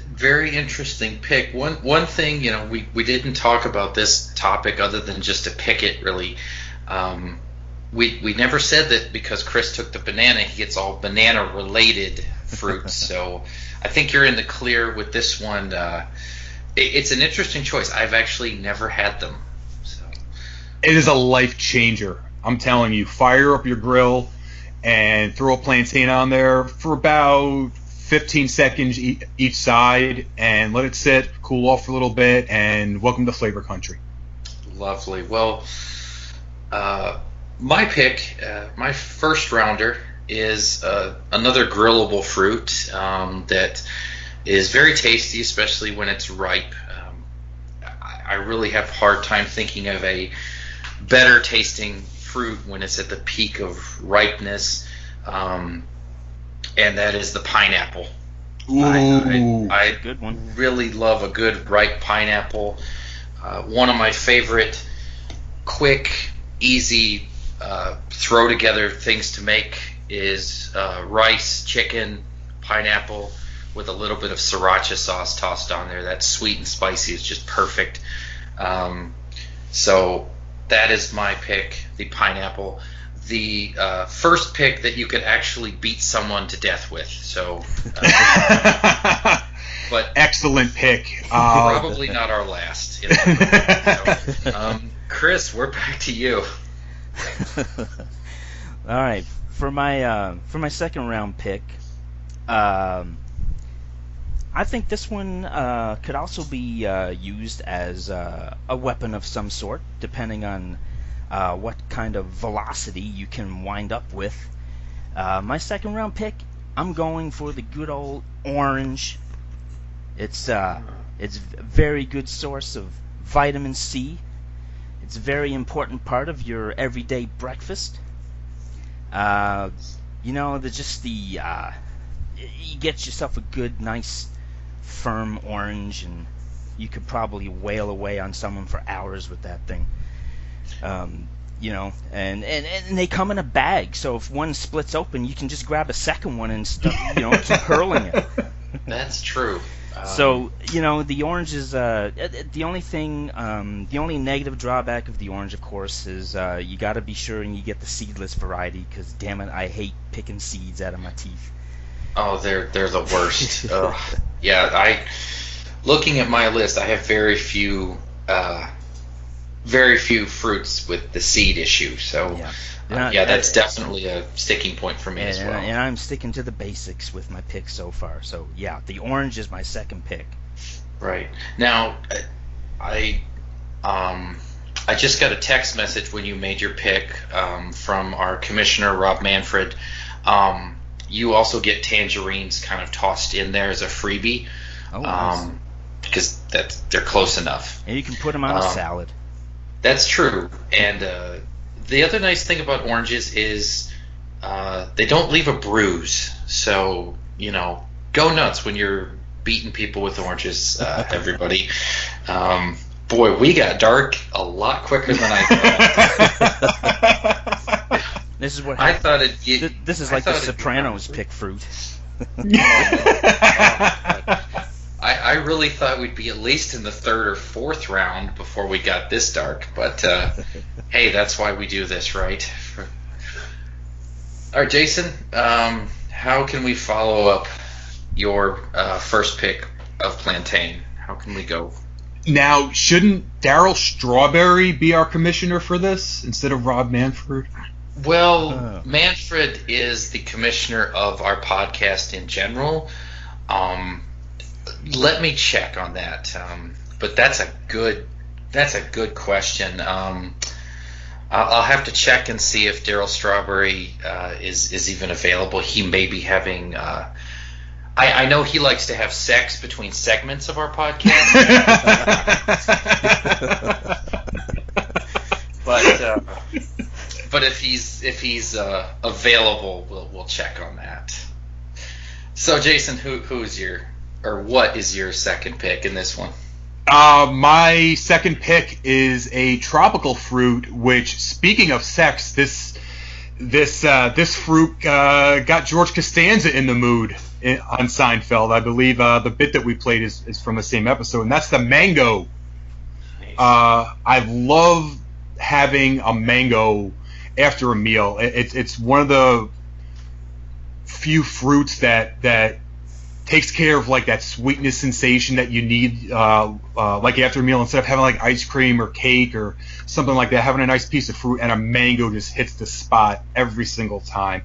Very interesting pick. One thing, we didn't talk about this topic other than just to pick it, really. We never said that because Chris took the banana, he gets all banana-related fruits. So I think you're in the clear with this one. It's an interesting choice. I've actually never had them. So it is a life changer. I'm telling you, fire up your grill and throw a plantain on there for about 15 seconds each side and let it sit, cool off for a little bit, and welcome to flavor country. Lovely. Well, my pick, my first rounder, is another grillable fruit that is very tasty, especially when it's ripe. I really have a hard time thinking of a better tasting fruit when it's at the peak of ripeness, and that is the pineapple. Ooh, I good one. Really love a good ripe pineapple. One of my favorite quick, easy, throw together things to make is rice, chicken, pineapple, with a little bit of sriracha sauce tossed on there. That sweet and spicy is just perfect. So that is my pick, the pineapple. The first pick that you could actually beat someone to death with. So, but excellent pick. Probably not our last. So, Chris, we're back to you. All right, for my second round pick, I think this one could also be used as a weapon of some sort, depending on what kind of velocity you can wind up with. My second round pick, I'm going for the good old orange. It's a very good source of vitamin C. It's a very important part of your everyday breakfast. You get yourself a good, nice, firm orange, and you could probably wail away on someone for hours with that thing. And they come in a bag, so if one splits open, you can just grab a second one and keep hurling it. That's true. So the orange is the only negative drawback of the orange, of course, is you got to be sure and you get the seedless variety, because damn it, I hate picking seeds out of my teeth. Oh, they're the worst. Yeah, looking at my list, I have very few fruits with the seed issue. So that's definitely a sticking point for me as well. And I'm sticking to the basics with my picks so far. So yeah, the orange is my second pick. Right. Now, I just got a text message when you made your pick from our commissioner, Rob Manfred. You also get tangerines kind of tossed in there as a freebie. Oh, nice. Because they're close enough. And you can put them on a salad. That's true. And the other nice thing about oranges is they don't leave a bruise. So, go nuts when you're beating people with oranges, everybody. Boy, we got dark a lot quicker than I thought. This is what I thought this is like the Sopranos pick fruit. I really thought we'd be at least in the third or fourth round before we got this dark, but hey, that's why we do this, right? All right, Jason, how can we follow up your first pick of plantain? How can we go? Now, shouldn't Darryl Strawberry be our commissioner for this instead of Rob Manfred? Well, Manfred is the commissioner of our podcast in general. Let me check on that. But that's a good question. I'll have to check and see if Daryl Strawberry is even available. He may be having. I know he likes to have sex between segments of our podcast. But if he's available, we'll check on that. So Jason, what is your second pick in this one? My second pick is a tropical fruit. Which, speaking of sex, this fruit got George Costanza in the mood on Seinfeld. I believe the bit that we played is from the same episode, and that's the mango. Nice. I love having a mango after a meal. It's one of the few fruits that takes care of like that sweetness sensation that you need like after a meal. Instead of having like ice cream or cake or something like that, having a nice piece of fruit, and a mango just hits the spot every single time.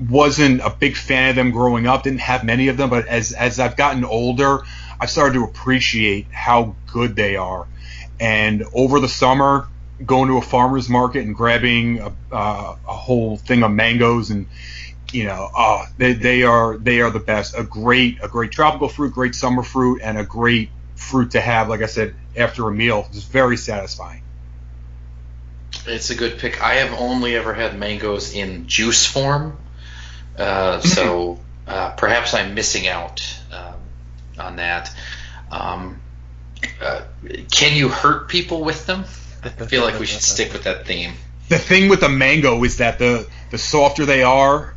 Wasn't a big fan of them growing up, didn't have many of them, but as I've gotten older, I've started to appreciate how good they are. And over the summer, going to a farmer's market and grabbing a whole thing of mangoes, and they are the best. A great tropical fruit, great summer fruit, and a great fruit to have, like I said, after a meal. It's very satisfying. It's a good pick. I have only ever had mangoes in juice form, so perhaps I'm missing out on that. Can you hurt people with them? I feel like we should stick with that theme. The thing with the mango is that the softer they are,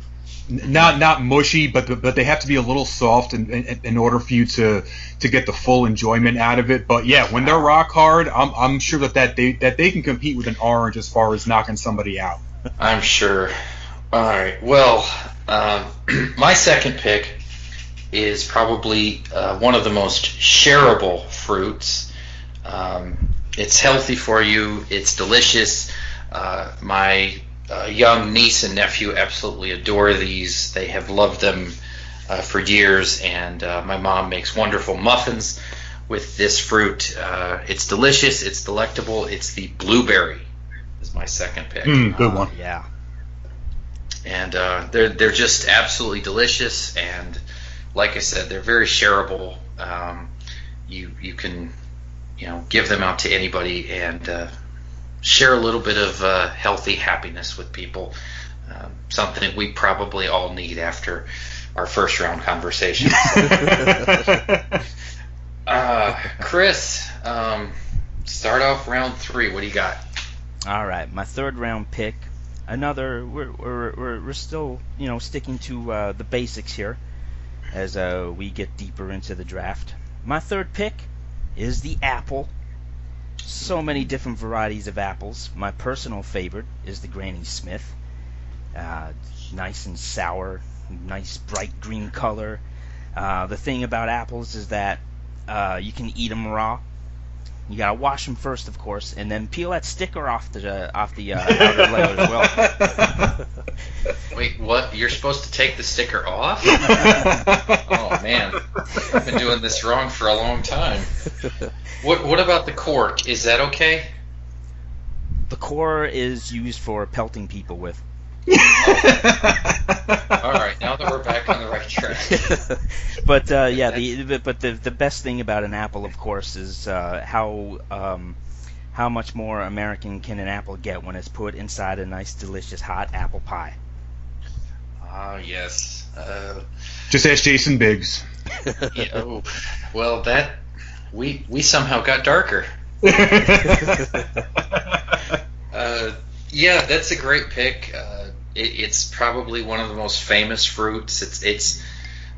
not mushy, but they have to be a little soft in order for you to get the full enjoyment out of it. But yeah, when they're rock hard, I'm sure that they can compete with an orange as far as knocking somebody out. I'm sure. All right. Well, my second pick is probably one of the most shareable fruits. It's healthy for you. It's delicious. My young niece and nephew absolutely adore these. They have loved them for years, and my mom makes wonderful muffins with this fruit. It's delicious. It's delectable. It's the blueberry. Is my second pick. Good one. Yeah. And they're just absolutely delicious, and like I said, they're very shareable. You can give them out to anybody and share a little bit of healthy happiness with people. Something we probably all need after our first round conversations. Chris, start off round 3. What do you got? All right, my third round pick. We're still sticking to the basics here as we get deeper into the draft. My third pick is the apple. So many different varieties of apples. My personal favorite is the Granny Smith. Nice and sour, nice bright green color. The thing about apples is that you can eat them raw. You gotta wash them first, of course, and then peel that sticker off the outer layer as well. Wait, what? You're supposed to take the sticker off? Oh man, I've been doing this wrong for a long time. What about the core? Is that okay? The core is used for pelting people with. All right, now that we're back on the right track. But the best thing about an apple, of course, is how much more American can an apple get when it's put inside a nice, delicious, hot apple pie. Ah, yes. Just ask Jason Biggs. Yeah, well, that we somehow got darker. Yeah, that's a great pick. It's probably one of the most famous fruits. It's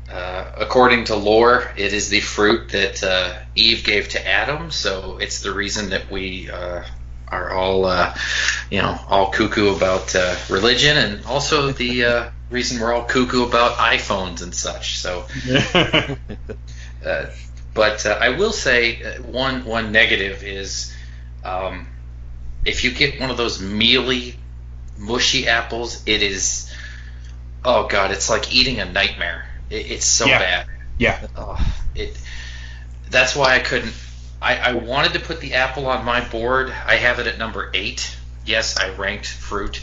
according to lore, it is the fruit that Eve gave to Adam. So it's the reason that we are all all cuckoo about religion, and also the reason we're all cuckoo about iPhones and such. So, but I will say one negative is if you get one of those mealy, mushy apples, it is, oh god, it's like eating a nightmare. It's so bad. Yeah. That's why I couldn't I wanted to put the apple on my board. I have it at number 8. Yes, I ranked fruit.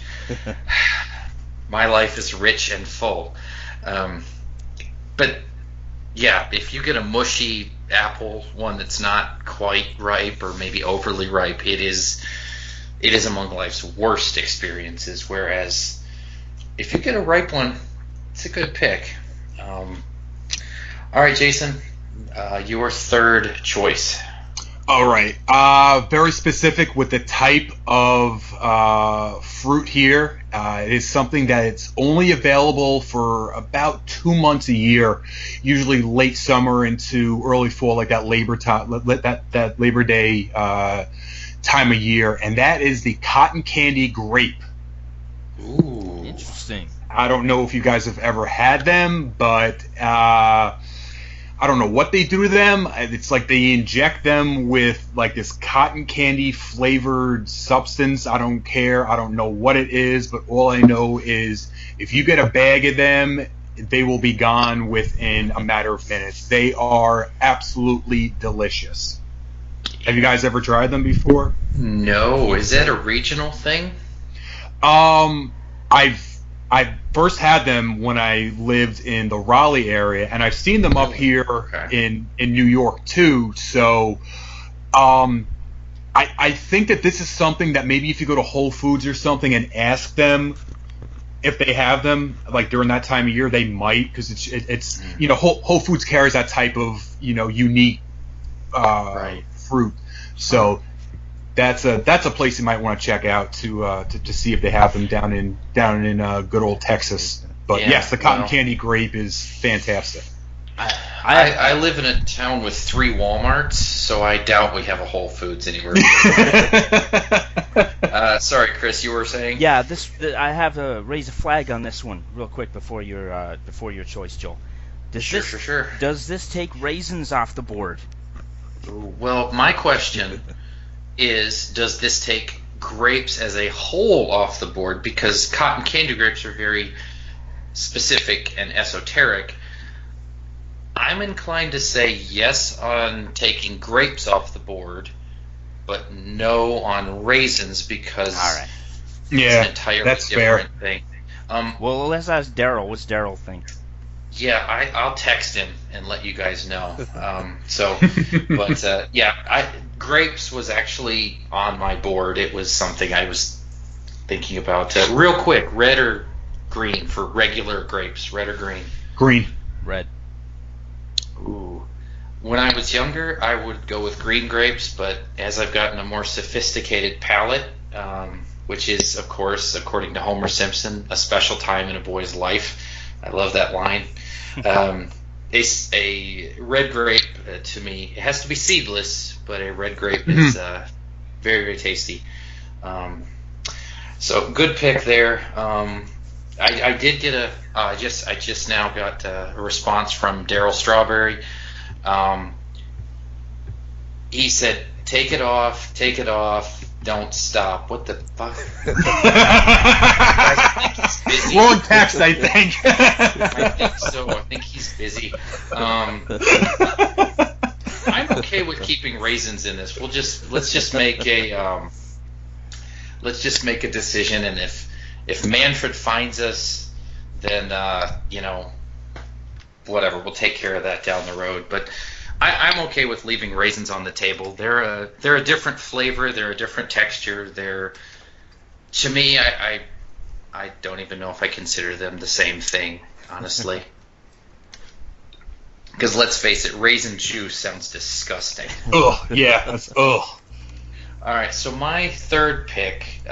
My life is rich and full. But yeah, if you get a mushy apple, one that's not quite ripe or maybe overly ripe, it is among life's worst experiences. Whereas if you get a ripe one, it's a good pick. All right, Jason, your third choice. All right. Very specific with the type of fruit here. It is something that it's only available for about 2 months a year, usually late summer into early fall, like that Labor Day time of year, and that is the cotton candy grape. Ooh, interesting. I don't know if you guys have ever had them, but I don't know what they do to them. It's like they inject them with like this cotton candy flavored substance. I don't care. I don't know what it is, but all I know is if you get a bag of them, they will be gone within a matter of minutes. They are absolutely delicious. Have you guys ever tried them before? No. Is that a regional thing? I first had them when I lived in the Raleigh area, and I've seen them up here in New York too. So I think that this is something that maybe if you go to Whole Foods or something and ask them if they have them, like during that time of year, they might, because it's Whole Foods carries that type of unique fruit. So that's a place you might want to check out to see if they have them down in good old Texas. But yes, the cotton candy grape is fantastic. I live in a town with 3 Walmarts, so I doubt we have a Whole Foods anywhere. Sorry, Chris, you were saying? Yeah, I have to raise a flag on this one real quick before your choice, Joel. Sure. Does this take raisins off the board? Well, my question is, does this take grapes as a whole off the board? Because cotton candy grapes are very specific and esoteric. I'm inclined to say yes on taking grapes off the board, but no on raisins, because it's an entirely different thing. Well, let's ask Daryl. What's Daryl think? Yeah, I'll text him and let you guys know. Grapes was actually on my board. It was something I was thinking about. Real quick, red or green for regular grapes? Red or green? Green. Red. Ooh. When I was younger, I would go with green grapes, but as I've gotten a more sophisticated palate, which is, of course, according to Homer Simpson, a special time in a boy's life. I love that line. A red grape, to me, it has to be seedless, but a red grape is very, very tasty. So good pick there. I did get I just now got a response from Daryl Strawberry. He said, take it off, don't stop. What the fuck? Wrong text, I think. I think so. I think he's busy. I'm okay with keeping raisins in this. Let's just make a decision, and if Manfred finds us, then whatever, we'll take care of that down the road. But I'm okay with leaving raisins on the table. They're a different flavor. They're a different texture. To me, I don't even know if I consider them the same thing, honestly. Because let's face it, raisin juice sounds disgusting. Ugh, yeah, that's ugh. All right, so my third pick.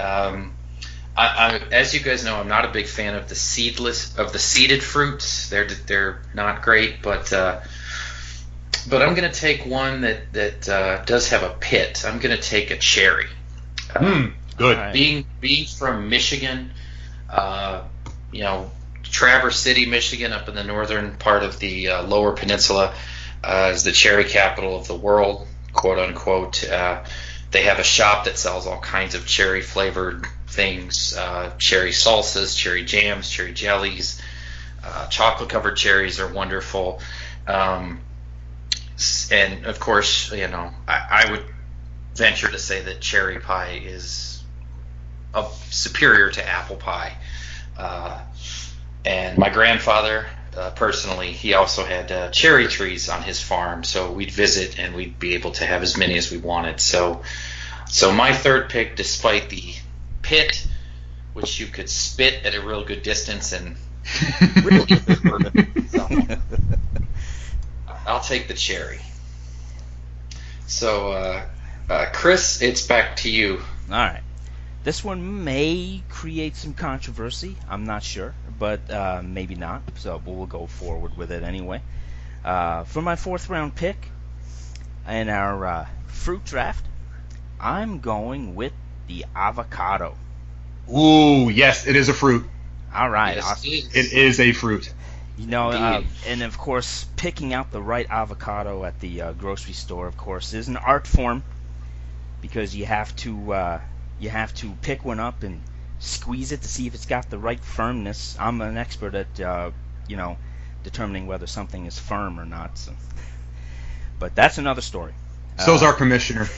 As you guys know, I'm not a big fan of the seeded fruits. They're not great, but I'm going to take one that does have a pit. I'm going to take a cherry. Good. Right. Being from Michigan, Traverse City, Michigan, up in the northern part of the Lower Peninsula, is the cherry capital of the world, quote unquote. They have a shop that sells all kinds of cherry flavored things, cherry salsas, cherry jams, cherry jellies, chocolate covered cherries are wonderful. And of course, I would venture to say that cherry pie is superior to apple pie. And my grandfather, personally, he also had cherry trees on his farm, so we'd visit and we'd be able to have as many as we wanted. So my third pick, despite the pit, which you could spit at a real good distance and really hurt it, I'll take the cherry. So, Chris, it's back to you. All right. This one may create some controversy. I'm not sure, but maybe not. So we'll go forward with it anyway. For my fourth round pick in our fruit draft, I'm going with the avocado. Ooh, yes, it is a fruit. All right. Yes, awesome. It is a fruit. And of course, picking out the right avocado at the grocery store, of course, is an art form, because you have to pick one up and squeeze it to see if it's got the right firmness. I'm an expert at determining whether something is firm or not. So. But that's another story. So's our commissioner.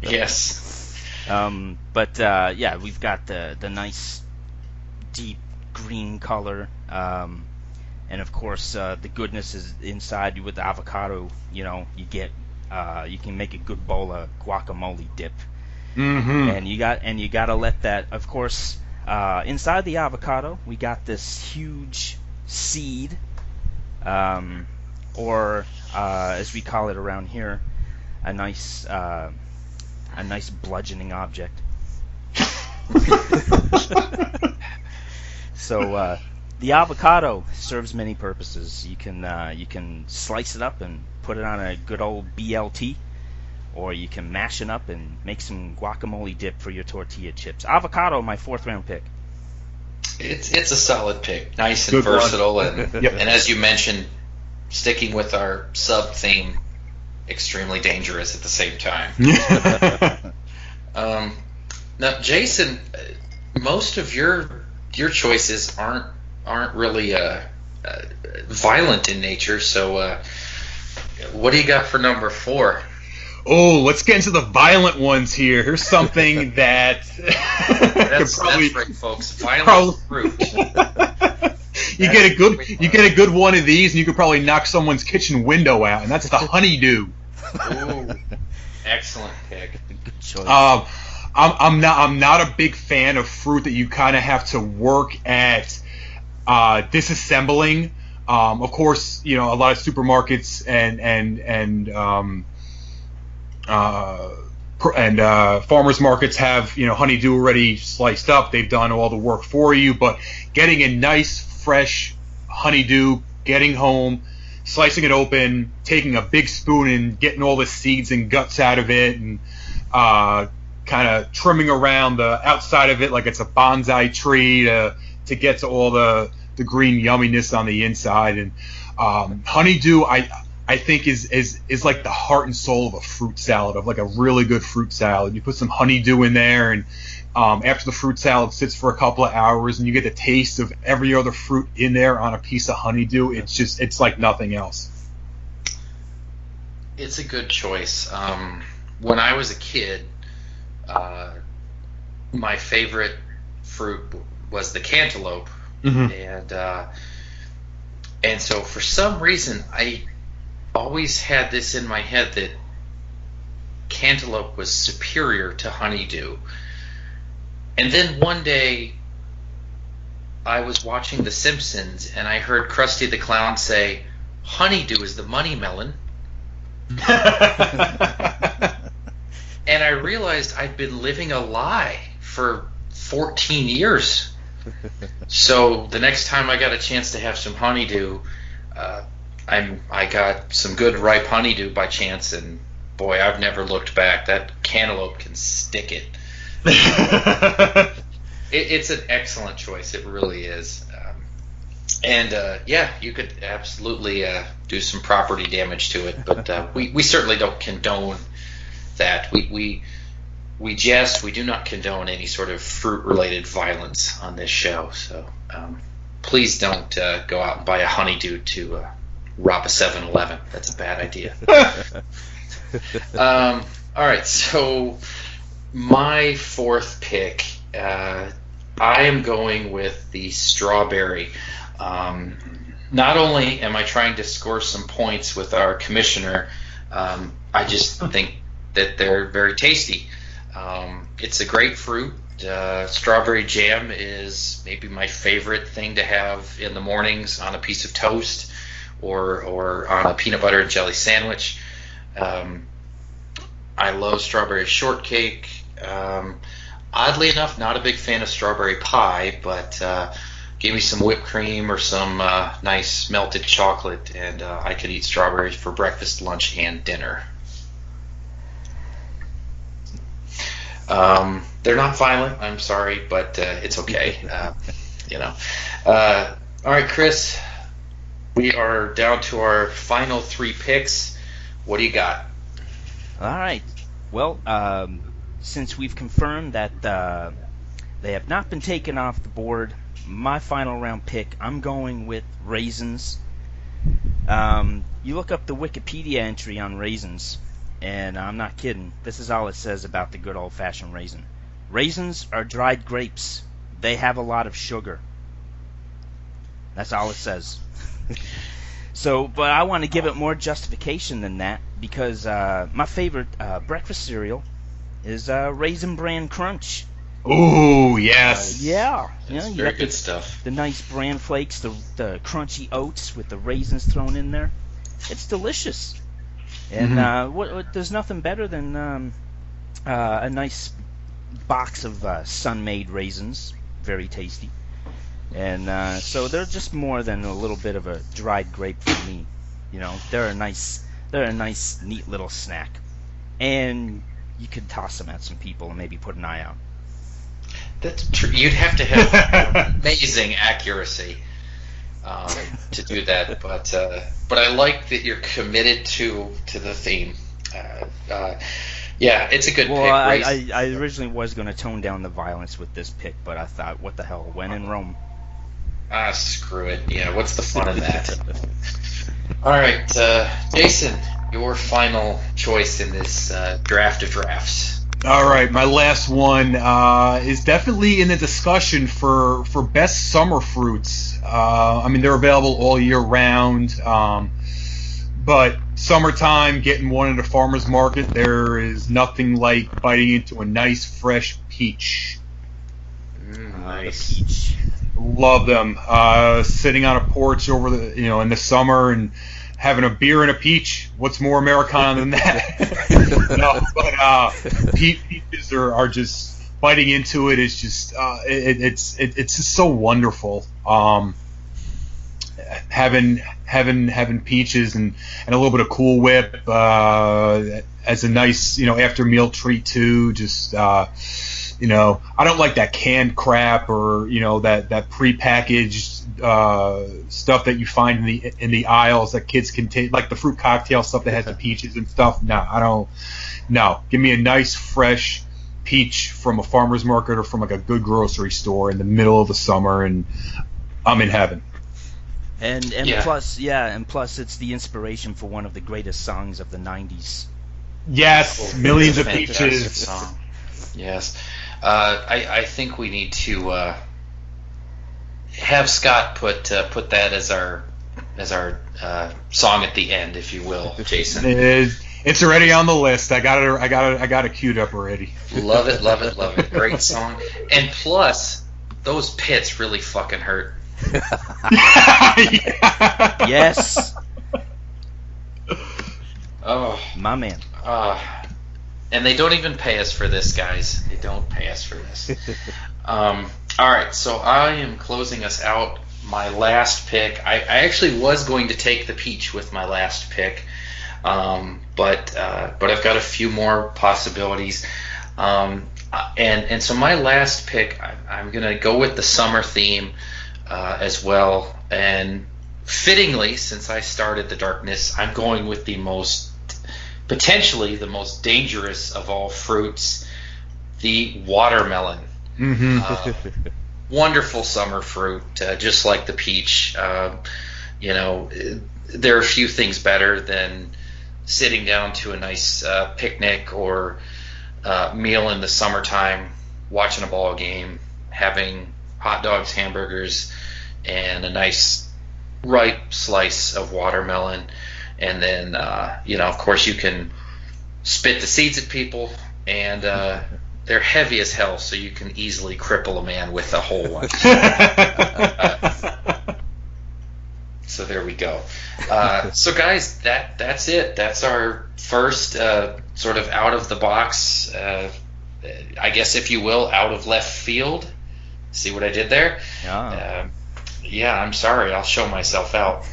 Yes. Yeah, we've got the nice deep green color. And of course, the goodness is inside. With the avocado, you can make a good bowl of guacamole dip. Mm-hmm. And you got to let that. Of course, inside the avocado, we got this huge seed, or as we call it around here, a nice bludgeoning object. So. The avocado serves many purposes. You can slice it up and put it on a good old BLT, or you can mash it up and make some guacamole dip for your tortilla chips. Avocado, my fourth round pick. It's a solid pick, nice and Good versatile, one. and Yep. and as you mentioned, sticking with our sub theme, extremely dangerous at the same time. Now, Jason, most of your choices aren't really violent in nature. So, what do you got for number 4? Oh, let's get into the violent ones here. Here's something that That's right, folks. Violent fruit. You get a good one of these, and you could probably knock someone's kitchen window out, and that's the honeydew. Ooh, excellent pick. Good choice. I'm not a big fan of fruit that you kind of have to work at disassembling. Of course, a lot of supermarkets and farmers markets have honeydew already sliced up. They've done all the work for you, but getting a nice fresh honeydew, getting home, slicing it open, taking a big spoon and getting all the seeds and guts out of it, and kind of trimming around the outside of it like it's a bonsai tree to get to all the green yumminess on the inside. And honeydew, I think is like the heart and soul of a fruit salad, of like a really good fruit salad. You put some honeydew in there, and after the fruit salad sits for a couple of hours, and you get the taste of every other fruit in there on a piece of honeydew, it's like nothing else. It's a good choice. When I was a kid, my favorite fruit was the cantaloupe. Mm-hmm. And so for some reason I always had this in my head that cantaloupe was superior to honeydew. And then one day I was watching The Simpsons, and I heard Krusty the Clown say, "Honeydew is the money melon." And I realized I'd been living a lie for 14 years. So the next time I got a chance to have some honeydew, I got some good ripe honeydew by chance, and boy, I've never looked back. That cantaloupe can stick it. It's an excellent choice. It really is. Yeah, you could absolutely do some property damage to it, but we certainly don't condone that. We jest. We do not condone any sort of fruit-related violence on this show. So please don't go out and buy a honeydew to rob a 7-Eleven. That's a bad idea. All right, so my fourth pick, I am going with the strawberry. Not only am I trying to score some points with our commissioner, I just think that they're very tasty. It's a great fruit. Strawberry jam is maybe my favorite thing to have in the mornings on a piece of toast or on a peanut butter and jelly sandwich. I love strawberry shortcake. Oddly enough, not a big fan of strawberry pie, but give me some whipped cream or some nice melted chocolate, and I could eat strawberries for breakfast, lunch, and dinner. They're not violent, I'm sorry, but it's okay. All right, Chris, we are down to our final three picks. What do you got? All right. Well, since we've confirmed that they have not been taken off the board, my final round pick, I'm going with raisins. You look up the Wikipedia entry on raisins, and I'm not kidding. This is all it says about the good old-fashioned raisin. Raisins are dried grapes. They have a lot of sugar. That's all it says. But I want to give it more justification than that, because my favorite breakfast cereal is Raisin Bran Crunch. Ooh, yes. Yeah. That's You very got good stuff. The nice bran flakes, the crunchy oats with the raisins thrown in there. It's delicious. And there's nothing better than a nice box of sun-made raisins. Very tasty. And so they're just more than a little bit of a dried grape for me. They're a nice, neat little snack. And you could toss them at some people and maybe put an eye out. That's true. You'd have to have amazing accuracy to do that, but I like that you're committed to the theme. Yeah, it's a good pick. Well, I originally was going to tone down the violence with this pick, but I thought, what the hell, when in Rome? Screw it. Yeah, what's the fun in that? All right, Jason, your final choice in this draft of drafts. All right, my last one is definitely in the discussion for best summer fruits. They're available all year round, but summertime, getting one at a farmer's market, there is nothing like biting into a nice fresh peach. Nice. The peach. Love them. Sitting on a porch over in the summer and having a beer and a peach. What's more Americana than that? Peaches are just biting into it. It's just it's just so wonderful. Having peaches and a little bit of Cool Whip as a nice after meal treat too. Just I don't like that canned crap or that prepackaged stuff that you find in the aisles that kids can take, like the fruit cocktail stuff that has the peaches and stuff. No, I don't. No, give me a nice fresh peach from a farmer's market or from like a good grocery store in the middle of the summer, and I'm in heaven. And plus it's the inspiration for one of the greatest songs of the 90s. Yes, Millions of Peaches. Song. Yes. I think we need to have Scott put that as our song at the end, if you will, Jason. It's already on the list. I got it queued up already. Love it. Great song. And plus, those pits really fucking hurt. Yes. Oh, my man. And they don't even pay us for this, guys. They don't pay us for this. All right, so I am closing us out. My last pick. I actually was going to take the peach with my last pick, but I've got a few more possibilities. And so my last pick, I'm going to go with the summer theme as well. And fittingly, since I started the darkness, I'm going with potentially the most dangerous of all fruits, the watermelon. Mm-hmm. Wonderful summer fruit, just like the peach. you know, there are few things better than sitting down to a nice picnic or meal in the summertime, watching a ball game, having hot dogs, hamburgers, and a nice ripe slice of watermelon. And then, of course, you can spit the seeds at people, and they're heavy as hell, so you can easily cripple a man with a whole one. So there we go. So guys, that's it. That's our first sort of out of the box, I guess, if you will, out of left field. See what I did there? Yeah, I'm sorry. I'll show myself out.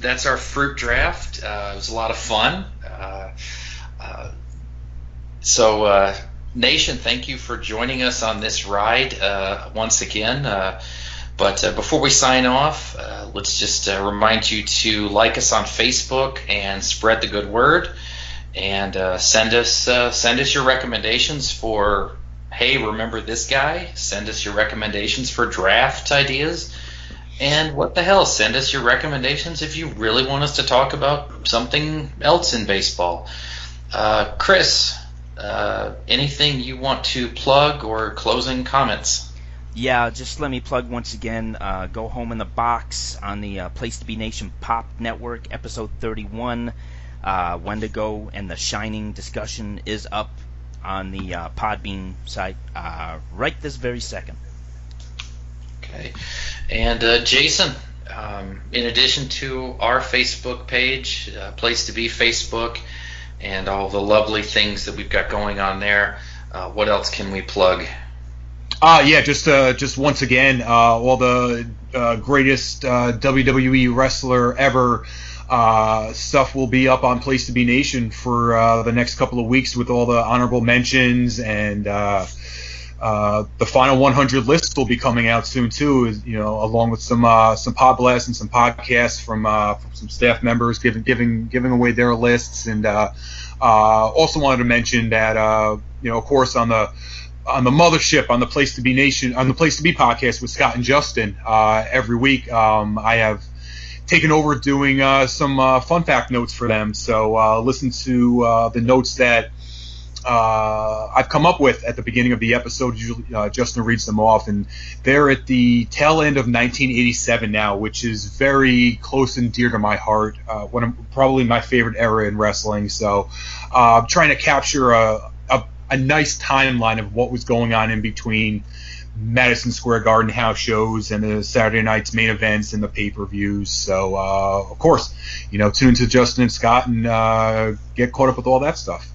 That's our fruit draft. It was a lot of fun. So Nation, thank you for joining us on this ride once again. But before we sign off, let's just remind you to like us on Facebook and spread the good word, and send us your recommendations for, hey, remember this guy? Send us your recommendations for draft ideas. And what the hell, send us your recommendations if you really want us to talk about something else in baseball. Chris, anything you want to plug or closing comments? Yeah, just let me plug once again, Go Home in the Box on the Place to Be Nation Pop Network, episode 31. Wendigo and the Shining discussion is up on the Podbean site right this very second. Okay. And Jason, in addition to our Facebook page, Place to Be Facebook, and all the lovely things that we've got going on there, what else can we plug? Just once again, all the greatest WWE wrestler ever stuff will be up on Place to Be Nation for the next couple of weeks, with all the honorable mentions, and the final 100 list will be coming out soon too, along with some pod blasts and some podcasts from some staff members giving away their lists. And also wanted to mention that of course on the mothership, on the Place to Be Nation, on the Place to Be podcast with Scott and Justin, every week I have taken over doing some fun fact notes for them. So listen to the notes that I've come up with at the beginning of the episode. Usually Justin reads them off, and they're at the tail end of 1987 now, which is very close and dear to my heart. Probably my favorite era in wrestling. So I'm trying to capture a nice timeline of what was going on in between Madison Square Garden house shows and the Saturday night's main events and the pay-per-views. So of course, tune to Justin and Scott and get caught up with all that stuff.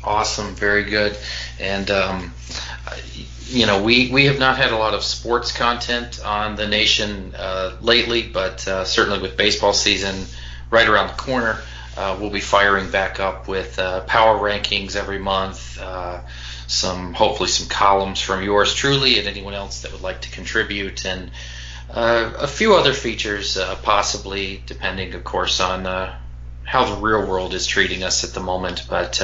Awesome, very good. And we have not had a lot of sports content on the Nation lately, but certainly with baseball season right around the corner, we'll be firing back up with power rankings every month, hopefully some columns from yours truly and anyone else that would like to contribute, and a few other features possibly, depending of course on how the real world is treating us at the moment. But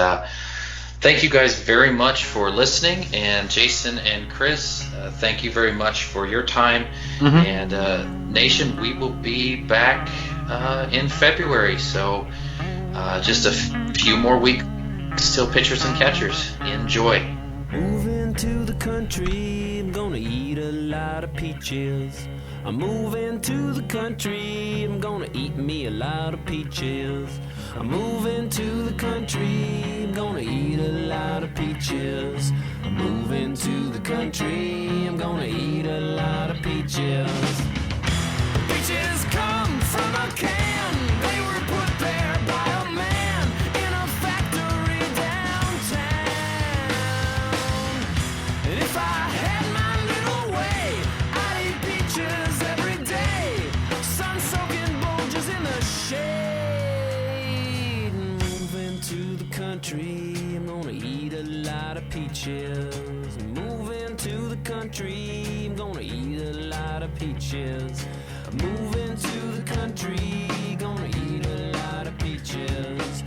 thank you guys very much for listening, and Jason and Chris, thank you very much for your time. And Nation, we will be back in February, so just a few more weeks till pitchers and catchers. Enjoy. Moving to the country, I'm gonna eat a lot of peaches. I'm moving to the country, I'm gonna eat me a lot of peaches. I'm moving to the country, I'm gonna eat a lot of peaches. I'm moving to the country, I'm gonna eat a lot of peaches. Peaches come from a can, they were put there by a man in a factory downtown. And if I had my little way, I'd eat peaches every day, sun-soaking bulges in the shade. Moving to the country, I'm gonna eat a lot of peaches. Moving to the country, I'm gonna eat a lot of peaches. Moving to the country, gonna eat a lot of peaches.